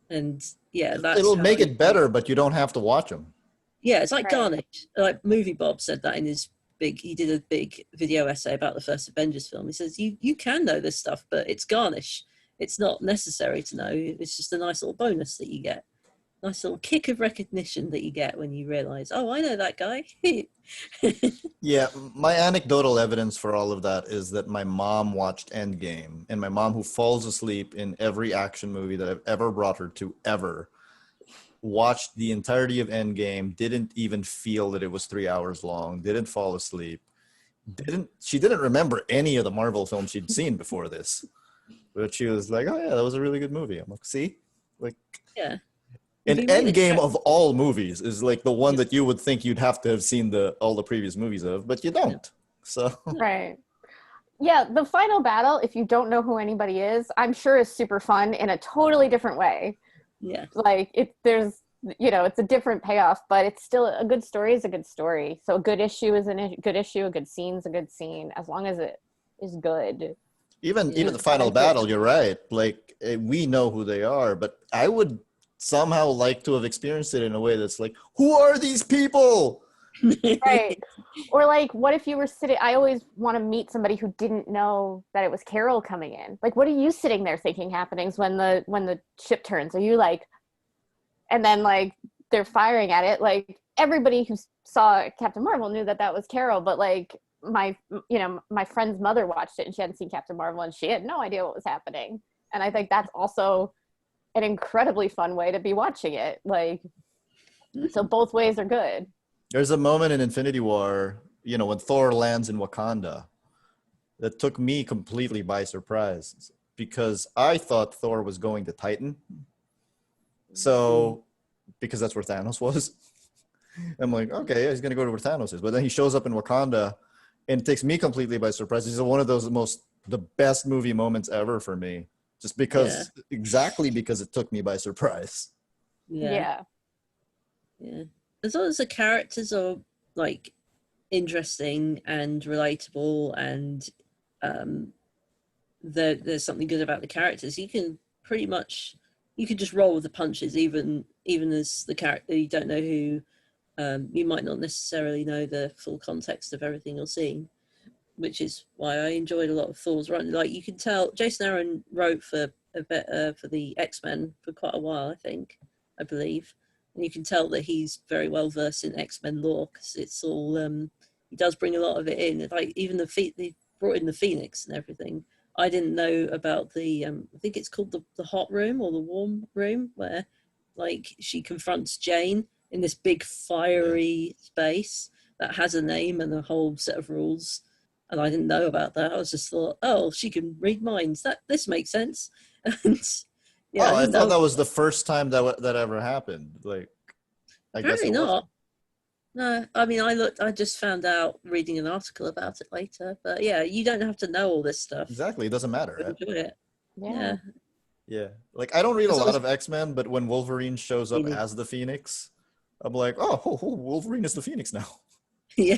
And yeah, that's It'll how make I it better, but you don't have to watch them. Yeah, it's like Right. garnish. Like Movie Bob said that in his he did a big video essay about the first Avengers film. He says you can know this stuff, but it's garnish. It's not necessary to know. It's just a nice little bonus that you get. Nice little kick of recognition that you get when you realize, oh, I know that guy. Yeah, my anecdotal evidence for all of that is that my mom watched Endgame, and my mom, who falls asleep in every action movie that I've ever brought her to ever, watched the entirety of Endgame, didn't even feel that it was 3 hours long, didn't fall asleep, she didn't remember any of the Marvel films she'd seen before this. But she was like, oh yeah, that was a really good movie. I'm like, see? Like, Yeah. an If you really Endgame track- of all movies is like the one Yeah. that you would think you'd have to have seen all the previous movies of, but you don't. So Right. Yeah, the final battle, if you don't know who anybody is, I'm sure is super fun in a totally different way. Yeah. Like there's, it's a different payoff, but it's still a good story is a good story. So a good issue is a good issue, a good scene is a good scene, as long as it is good. even Yeah. the final battle, you're right. Like we know who they are, but I would somehow like to have experienced it in a way that's like, who are these people? Right. Or like, what if you were sitting, I always want to meet somebody who didn't know that it was Carol coming in. Like, what are you sitting there thinking happenings when the ship turns? Are you like, and then like they're firing at it? Like everybody who saw Captain Marvel knew that was Carol, but like my friend's mother watched it and she hadn't seen Captain Marvel and she had no idea what was happening. And I think that's also an incredibly fun way to be watching it. Like, so both ways are good. There's a moment in Infinity War, when Thor lands in Wakanda, that took me completely by surprise because I thought Thor was going to Titan. So, because that's where Thanos was. I'm like, okay, he's going to go to where Thanos is. But then he shows up in Wakanda and it takes me completely by surprise. He's one of the best movie moments ever for me. Just exactly because it took me by surprise. Yeah. As long as the characters are like interesting and relatable and there's something good about the characters, you can just roll with the punches, even as the character you don't know who, you might not necessarily know the full context of everything you're seeing, which is why I enjoyed a lot of Thor's run. Like you can tell Jason Aaron wrote for a bit for the X-Men for quite a while, I believe. And you can tell that he's very well versed in X-Men lore because it's all he does bring a lot of it in. Like even they brought in the Phoenix and everything. I didn't know about the I think it's called the hot room or the warm room where like she confronts Jane in this big fiery space that has a name and a whole set of rules. And I didn't know about that. I was just thought, oh, she can read minds. This makes sense. And yeah, I thought that was the first time that ever happened. Like, I guess apparently it wasn't. not. No, I mean, I just found out reading an article about it later. But yeah, you don't have to know all this stuff. Exactly, it doesn't matter. to enjoy it. Yeah. Yeah, like I don't read a As long lot as- of X-Men, but when Wolverine shows up Phoenix. as the Phoenix, I'm like, oh, Wolverine is the Phoenix now. Yeah,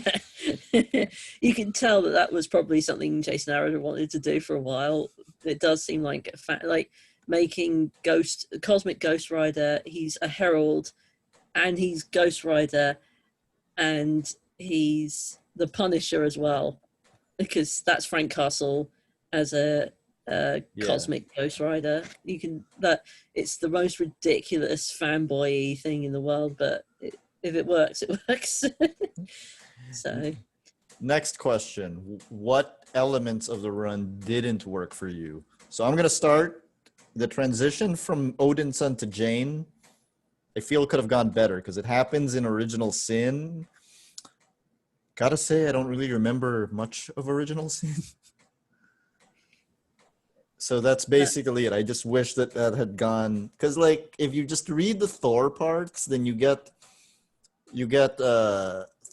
you can tell that was probably something Jason Aaron wanted to do for a while. It does seem like making Cosmic Ghost Rider. He's a herald, and he's Ghost Rider, and he's the Punisher as well, because that's Frank Castle as a Cosmic Ghost Rider. It's the most ridiculous fanboy thing in the world, but if it works, it works. So, next question: what elements of the run didn't work for you? So I'm gonna start the transition from Odinson to Jane. I feel it could have gone better because it happens in Original Sin. Gotta say, I don't really remember much of Original Sin. So that's basically it. I just wish that had gone, because like if you just read the Thor parts, then you get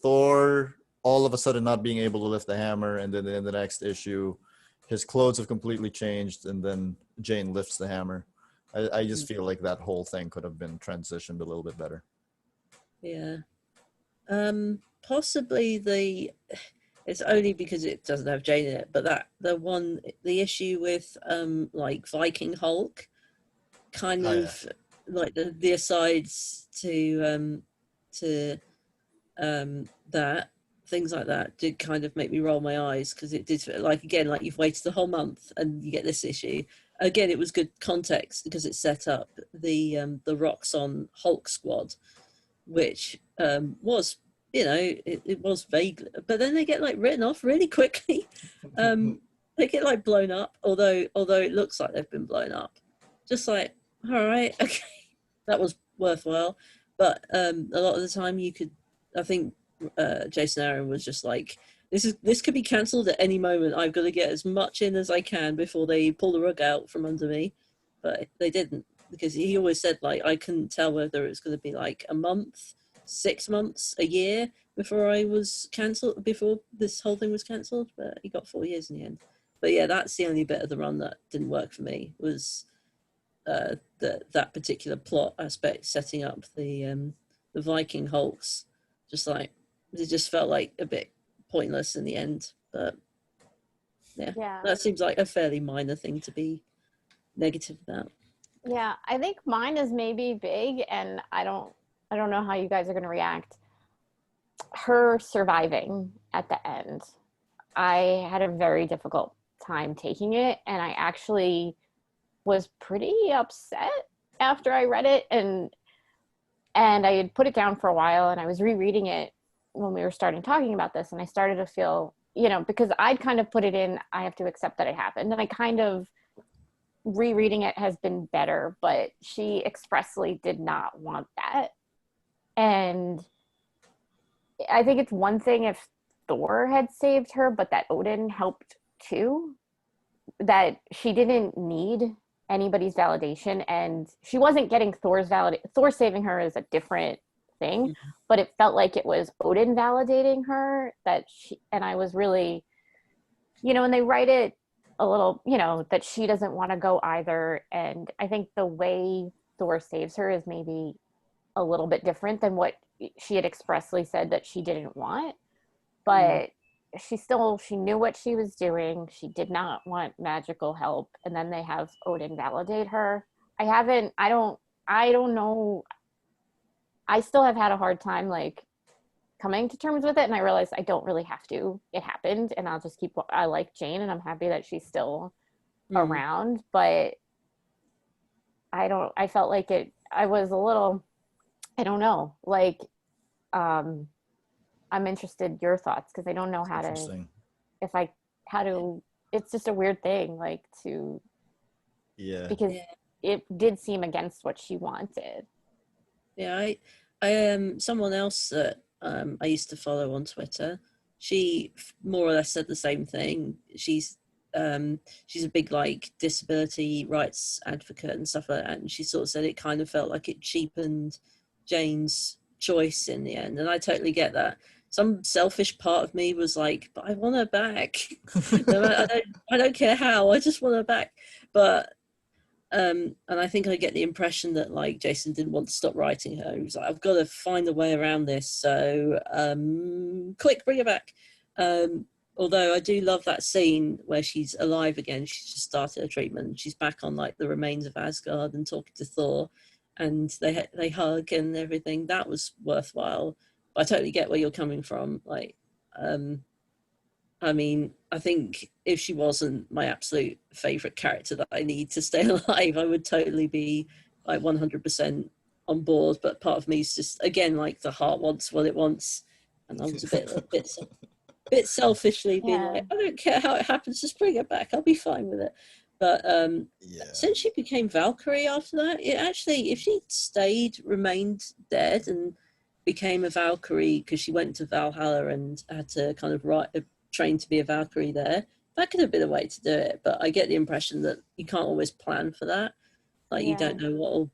Thor all of a sudden not being able to lift the hammer, and then in the next issue, his clothes have completely changed, and then Jane lifts the hammer. I just feel like that whole thing could have been transitioned a little bit better. yeah. Possibly it's only because it doesn't have Jane in it, but the issue with like Viking Hulk kind of like the asides to that, things like that did kind of make me roll my eyes, because it did, like, again, like, you've waited the whole month and you get this issue. Again, it was good context because it set up the Roxxon Hulk squad, which was, it was vague, but then they get like written off really quickly. They get like blown up, although it looks like they've been blown up. Just like, all right, okay, that was worthwhile. But a lot of the time I think Jason Aaron was just like, this could be cancelled at any moment. I've got to get as much in as I can before they pull the rug out from under me. But they didn't, because he always said, like, I couldn't tell whether it was going to be like a month, 6 months, a year before before this whole thing was cancelled. But he got 4 years in the end. But yeah, that's the only bit of the run that didn't work for me, was that particular plot aspect, setting up the Viking Hulks. Just like, it just felt like a bit pointless in the end. But yeah, that seems like a fairly minor thing to be negative about. Yeah, I think mine is maybe big, and I don't know how you guys are going to react. Her surviving at the end, I had a very difficult time taking it, and I actually was pretty upset after I read it, and I had put it down for a while, and I was rereading it when we were talking about this, and I started to feel, because I'd kind of put it in, I have to accept that it happened, and I kind of, rereading it has been better, but she expressly did not want that. And I think it's one thing if Thor had saved her, but that Odin helped too, that she didn't need anybody's validation, and she wasn't getting Thor's validation. Thor saving her is a different thing, but it felt like it was Odin validating her, and I was really, and they write it a little, that she doesn't want to go either, and I think the way Thor saves her is maybe a little bit different than what she had expressly said that she didn't want, but she knew what she was doing. She did not want magical help, and then they have Odin validate her. I don't know. I still have had a hard time like coming to terms with it, and I realized I don't really have to. It happened, and I'll just I like Jane, and I'm happy that she's still around, but I felt like I was a little, I don't know, like, I'm interested your thoughts, because I don't know how to, it's just a weird thing, like, because it did seem against what she wanted. Yeah, I someone else that I used to follow on Twitter, she more or less said the same thing. She's a big like disability rights advocate and stuff like that, and she sort of said it kind of felt like it cheapened Jane's choice in the end, and I totally get that. Some selfish part of me was like, but I want her back. I don't care how, I just want her back. But and I think I get the impression that like Jason didn't want to stop writing her. He was like, I've got to find a way around this, so quick, bring her back. Although I do love that scene where she's alive again. She's just started her treatment. She's back on like the remains of Asgard and talking to Thor, and they hug and everything. That was worthwhile. But I totally get where you're coming from. Like, I mean, I think if she wasn't my absolute favorite character that I need to stay alive, I would totally be like 100% on board. But part of me is just, again, like the heart wants what it wants, and I was a bit selfishly being like, I don't care how it happens, just bring it back, I'll be fine with it. But since she became Valkyrie after that, it actually, if she remained dead and became a Valkyrie because she went to Valhalla and had to kind of train to be a Valkyrie there, that could have been a way to do it. But I get the impression that you can't always plan for that. Like, you don't know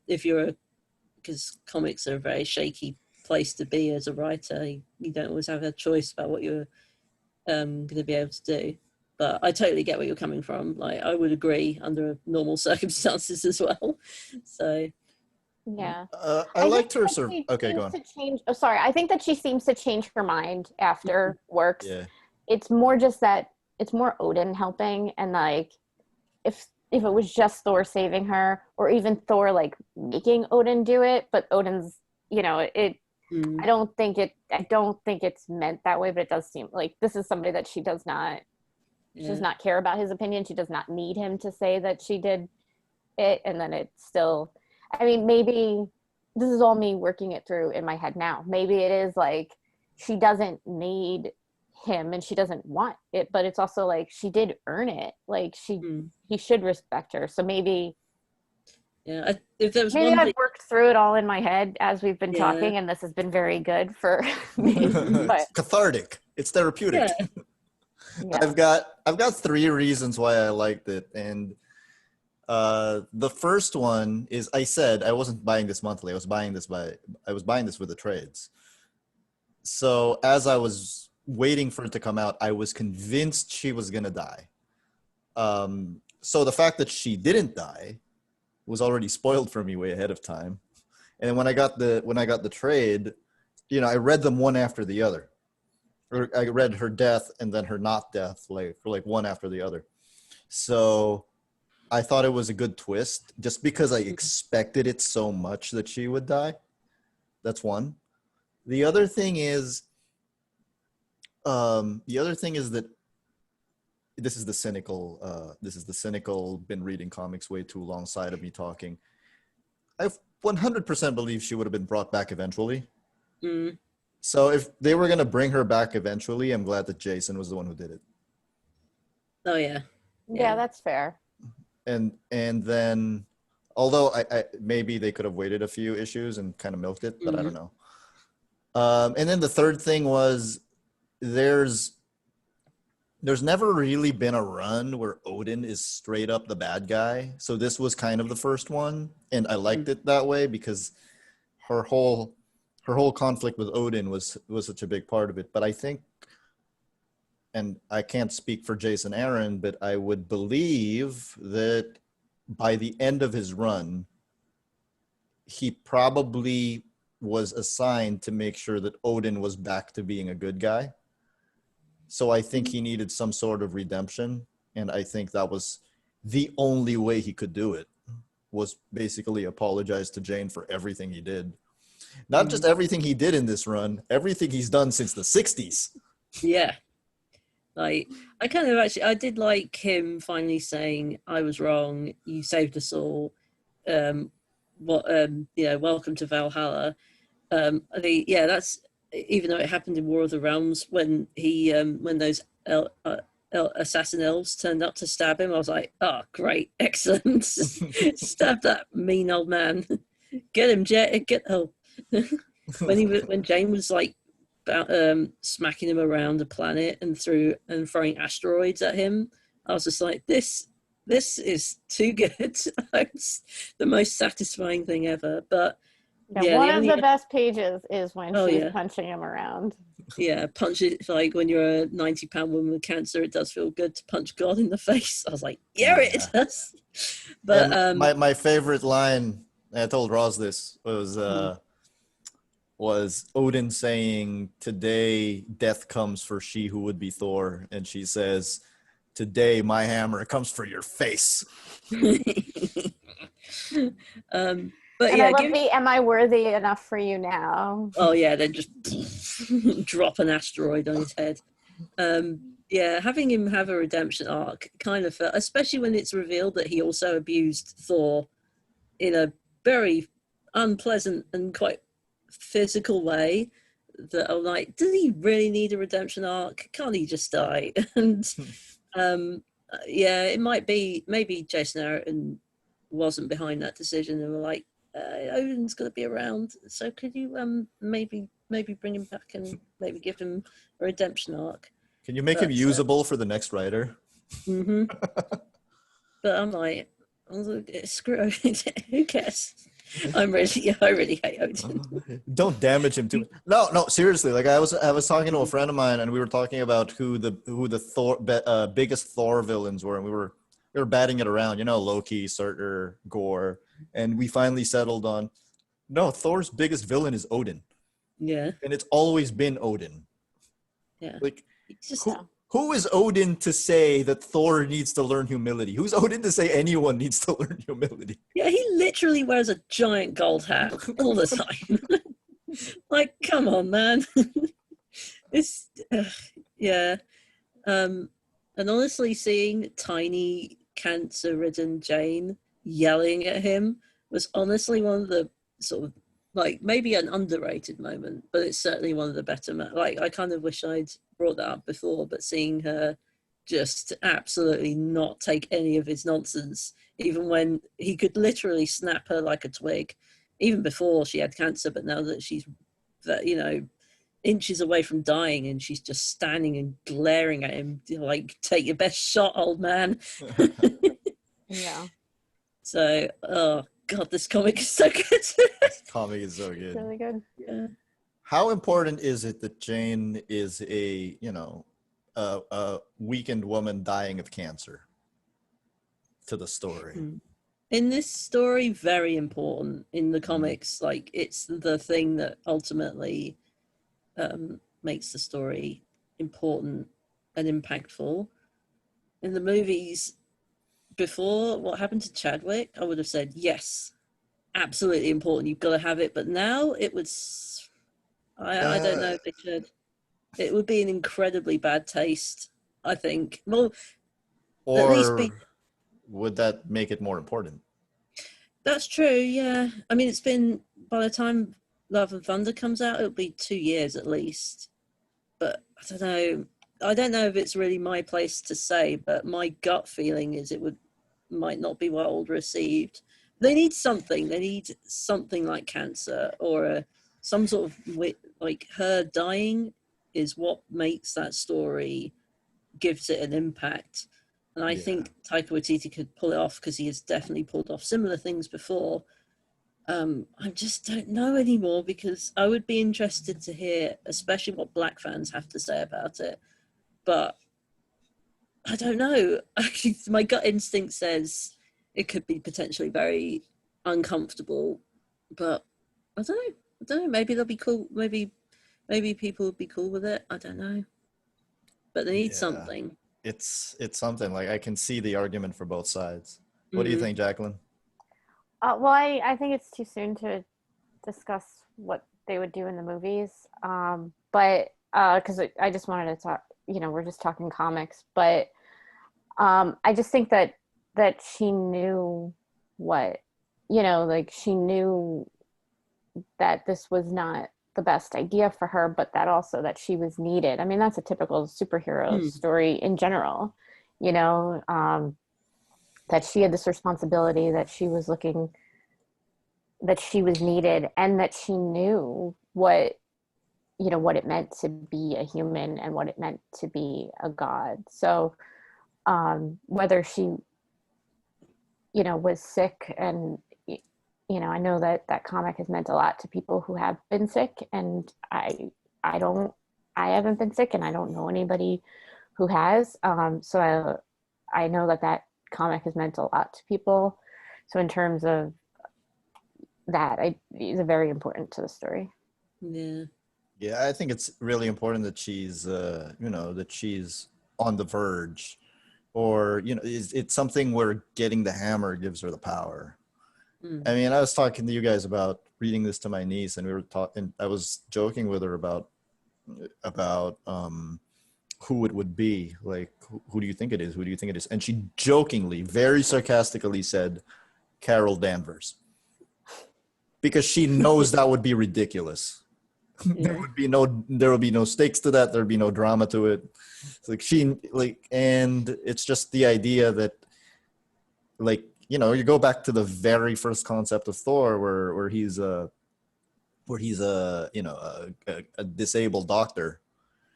because comics are a very shaky place to be as a writer. You don't always have a choice about what you're going to be able to do. But I totally get where you're coming from. Like, I would agree under normal circumstances as well. So yeah, I liked her. Okay, go on. I think that she seems to change her mind after works. Yeah. It's more just that it's more Odin helping, and like if if it was just Thor saving her, or even Thor like making Odin do it, but Odin's, you know, it I don't think it's meant that way, but it does seem like this is somebody that she does not care about his opinion. She does not need him to say that she did it. And then it's still, I mean, maybe this is all me working it through in my head now. Maybe it is like she doesn't need him and she doesn't want it, but it's also like she did earn it. Like he should respect her. So maybe if there was maybe one I've thing, worked through it all in my head as we've been talking, and this has been very good for me. But It's cathartic. It's therapeutic. yeah. I've got 3 reasons why I liked it, and the first one is I said I wasn't buying this monthly. I was buying this with the trades. So as I was waiting for it to come out, I was convinced she was gonna die. So the fact that she didn't die was already spoiled for me way ahead of time. And then when I got the trade, you know, I read them one after the other. Or I read her death and then her not death, like one after the other. So I thought it was a good twist just because I expected it so much that she would die. That's one. The other thing is that this is the cynical been reading comics way too long side of me talking. I 100% believe she would have been brought back eventually. So if they were going to bring her back eventually, I'm glad that Jason was the one who did it. Oh yeah. Yeah, that's fair. And then, although I maybe they could have waited a few issues and kind of milked it, but I don't know. And then the third thing was there's never really been a run where Odin is straight up the bad guy. So this was kind of the first one, and I liked it that way because her whole conflict with Odin was such a big part of it. But I think, and I can't speak for Jason Aaron, but I would believe that by the end of his run, he probably was assigned to make sure that Odin was back to being a good guy. So I think he needed some sort of redemption, and I think that was the only way he could do it, was basically apologize to Jane for everything he did. Not just everything he did in this run, everything he's done since the 60s. Yeah. Like, I did like him finally saying, I was wrong, you saved us all. Welcome to Valhalla. That's, even though it happened in War of the Realms, when when those assassin elves turned up to stab him, I was like, oh, great, excellent. Stab that mean old man. Get him, when Jane was like smacking him around the planet and throwing asteroids at him, I was just like, this is too good. It's the most satisfying thing ever. But one of the best pages is when she's punching him around. Yeah, punch it, like when you're a 90-pound woman with cancer, it does feel good to punch God in the face. I was like, it does. But and my favorite line, I told Roz this, was Odin saying, today death comes for she who would be Thor, and she says, today my hammer comes for your face. But and I love am I worthy enough for you now? Oh yeah, then just drop an asteroid on his head. Having him have a redemption arc kind of, especially when it's revealed that he also abused Thor in a very unpleasant and quite physical way, that I'm like, does he really need a redemption arc? Can't he just die? And it might be, maybe Jason Aaron wasn't behind that decision and were like, Odin's going to be around, so could you maybe bring him back and maybe give him a redemption arc? Can you make him usable for the next writer? But I'm like, screw Odin. Who cares? I really hate Odin. Don't damage him too. No, seriously. Like I was talking to a friend of mine, and we were talking about who the Thor biggest Thor villains were, and we were batting it around. You know, Loki, Surtur, Gore. And we finally settled on, no, Thor's biggest villain is Odin. Yeah. And it's always been Odin. Yeah. Like, Who is Odin to say that Thor needs to learn humility? Who's Odin to say anyone needs to learn humility? Yeah, he literally wears a giant gold hat all the time. Like, come on, man. It's yeah. And honestly, seeing tiny cancer-ridden Jane yelling at him was honestly one of the sort of like maybe an underrated moment, but it's certainly one of the better. Like, I kind of wish I'd brought that up before, but seeing her just absolutely not take any of his nonsense, even when he could literally snap her like a twig, even before she had cancer, but now that she's, you know, inches away from dying and she's just standing and glaring at him like, take your best shot, old man. Yeah. So, oh god, this comic is so good. This comic is so good. Really good. Yeah. How important is it that Jane is a, you know, a weakened woman dying of cancer to the story? In this story, very important. In the comics, like, it's the thing that ultimately makes the story important and impactful. In the movies, before what happened to Chadwick, I would have said yes, absolutely important, you've got to have it. But now it would, I don't know if they should. It would be an incredibly bad taste, I think. Well, Or at least would that make it more important? that's true, yeah. I mean, it's been, by the time Love and Thunder comes out, it'll be 2 years at least. But I don't know. I don't know if it's really my place to say, but my gut feeling is it might not be well received. They need something. They need something like cancer or some sort of, like, her dying is what makes that story, gives it an impact. And I think Taika Waititi could pull it off because he has definitely pulled off similar things before. I just don't know anymore, because I would be interested to hear, especially what Black fans have to say about it. But I don't know. Actually, my gut instinct says it could be potentially very uncomfortable. But I don't know. I don't know. Maybe they'll be cool. Maybe people would be cool with it. I don't know. But they need something. It's something. Like, I can see the argument for both sides. What do you think, Jacqueline? Well, I think it's too soon to discuss what they would do in the movies. But because I just wanted to talk, you know, we're just talking comics, but I just think that she knew what, you know, like, she knew that this was not the best idea for her, but that also that she was needed. I mean, that's a typical superhero story in general, you know, that she had this responsibility, that she was needed, and that she knew what, you know, what it meant to be a human and what it meant to be a god. So whether she, you know, was sick, and, you know, I know that comic has meant a lot to people who have been sick, and I haven't been sick, and I don't know anybody who has. So I know that comic has meant a lot to people. So in terms of that, it's very important to the story. Yeah, I think it's really important that she's, you know, that she's on the verge, or, you know, it's something where getting the hammer gives her the power. I mean, I was talking to you guys about reading this to my niece, and we were talking. I was joking with her about who it would be. Like, who do you think it is? Who do you think it is? And she jokingly, very sarcastically said, Carol Danvers, because she knows that would be ridiculous. There would be no stakes to that. There'd be no drama to it. It's like and it's just the idea that, like, you know, you go back to the very first concept of Thor, where he's a you know, a disabled doctor,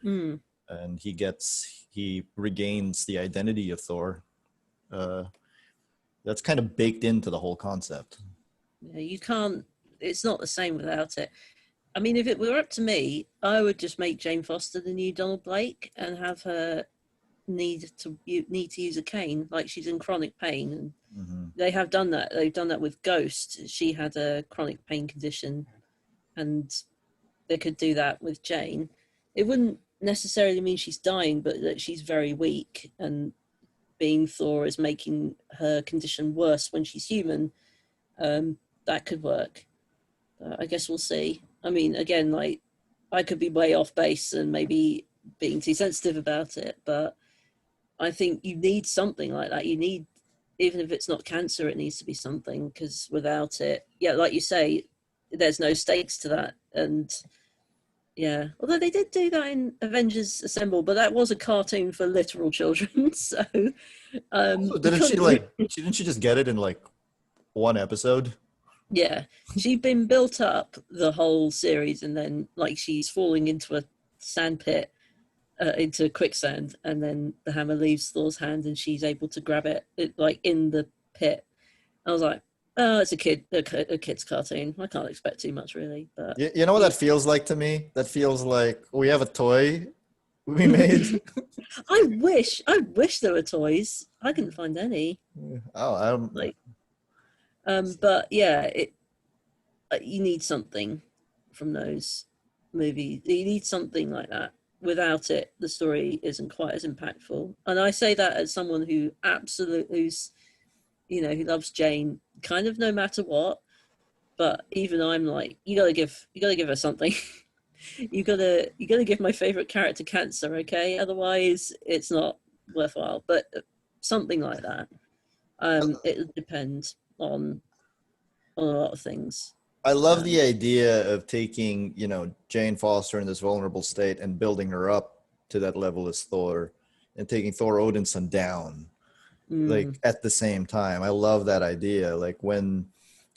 and he regains the identity of Thor. That's kind of baked into the whole concept. Yeah, you can't. It's not the same without it. I mean, if it were up to me, I would just make Jane Foster the new Donald Blake and have her need to use a cane, like she's in chronic pain, and they have done that. They've done that with Ghost. She had a chronic pain condition, and they could do that with Jane. It wouldn't necessarily mean she's dying, but that she's very weak, and being Thor is making her condition worse when she's human. That could work. I guess we'll see. I mean, again, like, I could be way off base and maybe being too sensitive about it, but I think you need something like that. You need, even if it's not cancer, it needs to be something, because without it, yeah, like you say, there's no stakes to that. And yeah, although they did do that in Avengers Assemble, but that was a cartoon for literal children. So Also, didn't she just get it in like one episode? yeah, she'd been built up the whole series, and then like she's falling into a sand pit, into quicksand, and then the hammer leaves Thor's hand, and she's able to grab it like in the pit. I was like, oh, it's a kid's cartoon. I can't expect too much, really. But You know what that feels like to me? That feels like we have a toy we made. I wish there were toys. I couldn't find any. Oh, I don't Like, but yeah, you need something from those movies. You need something like that. Without it, the story isn't quite as impactful. And I say that as someone who who's, who loves Jane, kind of no matter what. But even I'm like, you gotta give her something. you gotta give my favorite character cancer, okay? Otherwise, it's not worthwhile. But something like that. It depends on a lot of things. I love the idea of taking, Jane Foster in this vulnerable state and building her up to that level as Thor, and taking Thor Odinson down, like at the same time. I love that idea. Like when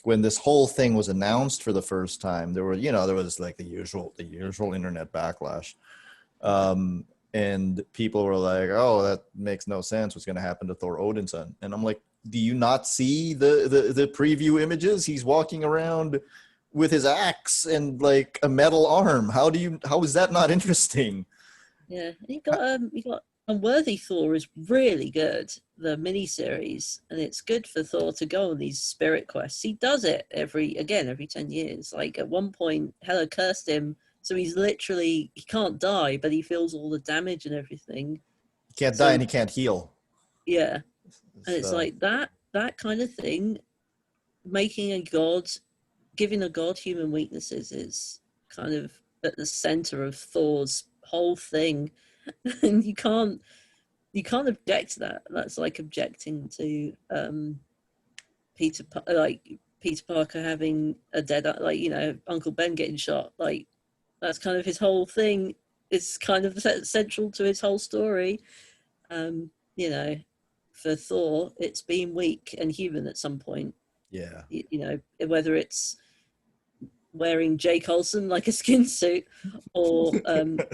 this whole thing was announced for the first time, there was like the usual internet backlash, and people were like, "Oh, that makes no sense. What's going to happen to Thor Odinson?" And I'm like, do you not see the preview images? He's walking around with his axe and like a metal arm. How is that not interesting? Yeah, you got Unworthy Thor is really good, the miniseries, and it's good for Thor to go on these spirit quests. He does it every 10 years. Like at one point, Hela cursed him, so he can't die, but he feels all the damage and everything. He can't die and he can't heal. Yeah. And it's like that kind of thing, giving a god human weaknesses is kind of at the center of Thor's whole thing. And you can't object to that. That's like objecting to Peter Parker having a dead, Uncle Ben getting shot. Like, that's kind of his whole thing. It's kind of central to his whole story. For Thor, it's being weak and human at some point. Yeah. Whether it's wearing Jake Olsen like a skin suit, or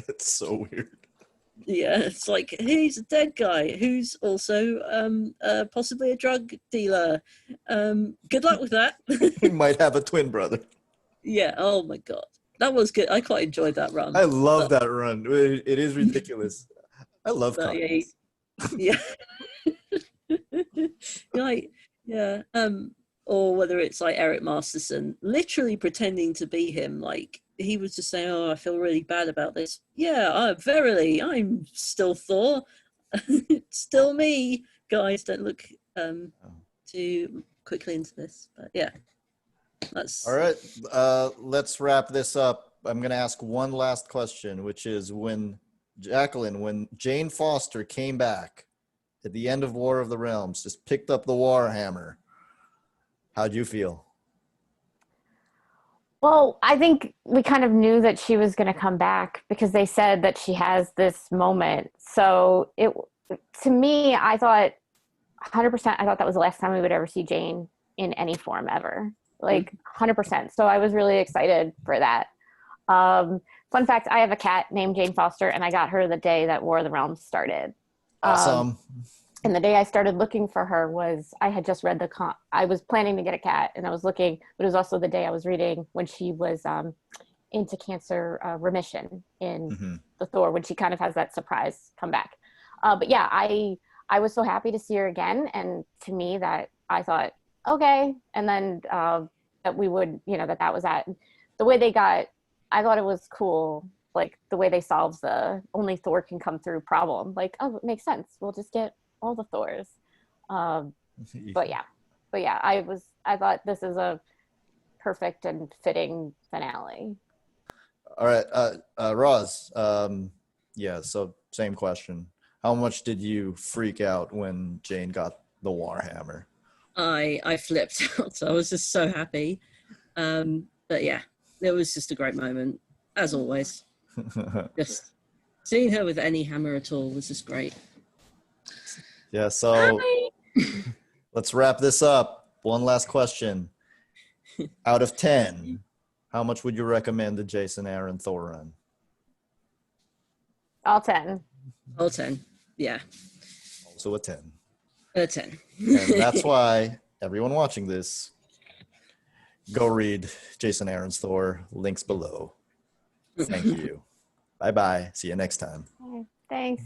it's so weird. Yeah, it's like, he's a dead guy who's also possibly a drug dealer. Good luck with that. He might have a twin brother. Yeah. Oh my god, that was good. I quite enjoyed that run. I love that run. It is ridiculous. I love comics. Yeah. Yeah. Or whether it's like Eric Masterson literally pretending to be him, like he was just saying, "Oh, I feel really bad about this." Yeah, verily, I'm still Thor. Still me. Guys, don't look too quickly into this. But yeah, that's all right. Let's wrap this up. I'm going to ask one last question, which is when Jane Foster came back at the end of War of the Realms, just picked up the Warhammer, how'd you feel? Well, I think we kind of knew that she was going to come back because they said that she has this moment. So to me, I thought 100%, I thought that was the last time we would ever see Jane in any form ever, like 100%. So I was really excited for that. Fun fact, I have a cat named Jane Foster, and I got her the day that War of the Realms started. Awesome. And the day I started looking for her I had just read I was planning to get a cat, and I was looking, but it was also the day I was reading when she was into cancer remission in the Thor, when she kind of has that surprise comeback. But yeah, I was so happy to see her again. And to me, that I thought, okay. And then that we would, that was that. The way they got, I thought it was cool like the way they solve the only Thor can come through problem. Like, oh, it makes sense. We'll just get all the Thors. But yeah, I thought this is a perfect and fitting finale. All right, Roz. Yeah. So same question. How much did you freak out when Jane got the Warhammer? I flipped out. I was just so happy. But yeah, it was just a great moment, as always. Just seeing her with any hammer at all was just great. Yeah. So let's wrap this up. One last question. Out of 10, how much would you recommend the Jason Aaron Thor run? All 10. All 10. Yeah. Also a 10. A 10. And that's why everyone watching this, go read Jason Aaron's Thor. Links below. Thank you. Bye-bye. See you next time. Thanks.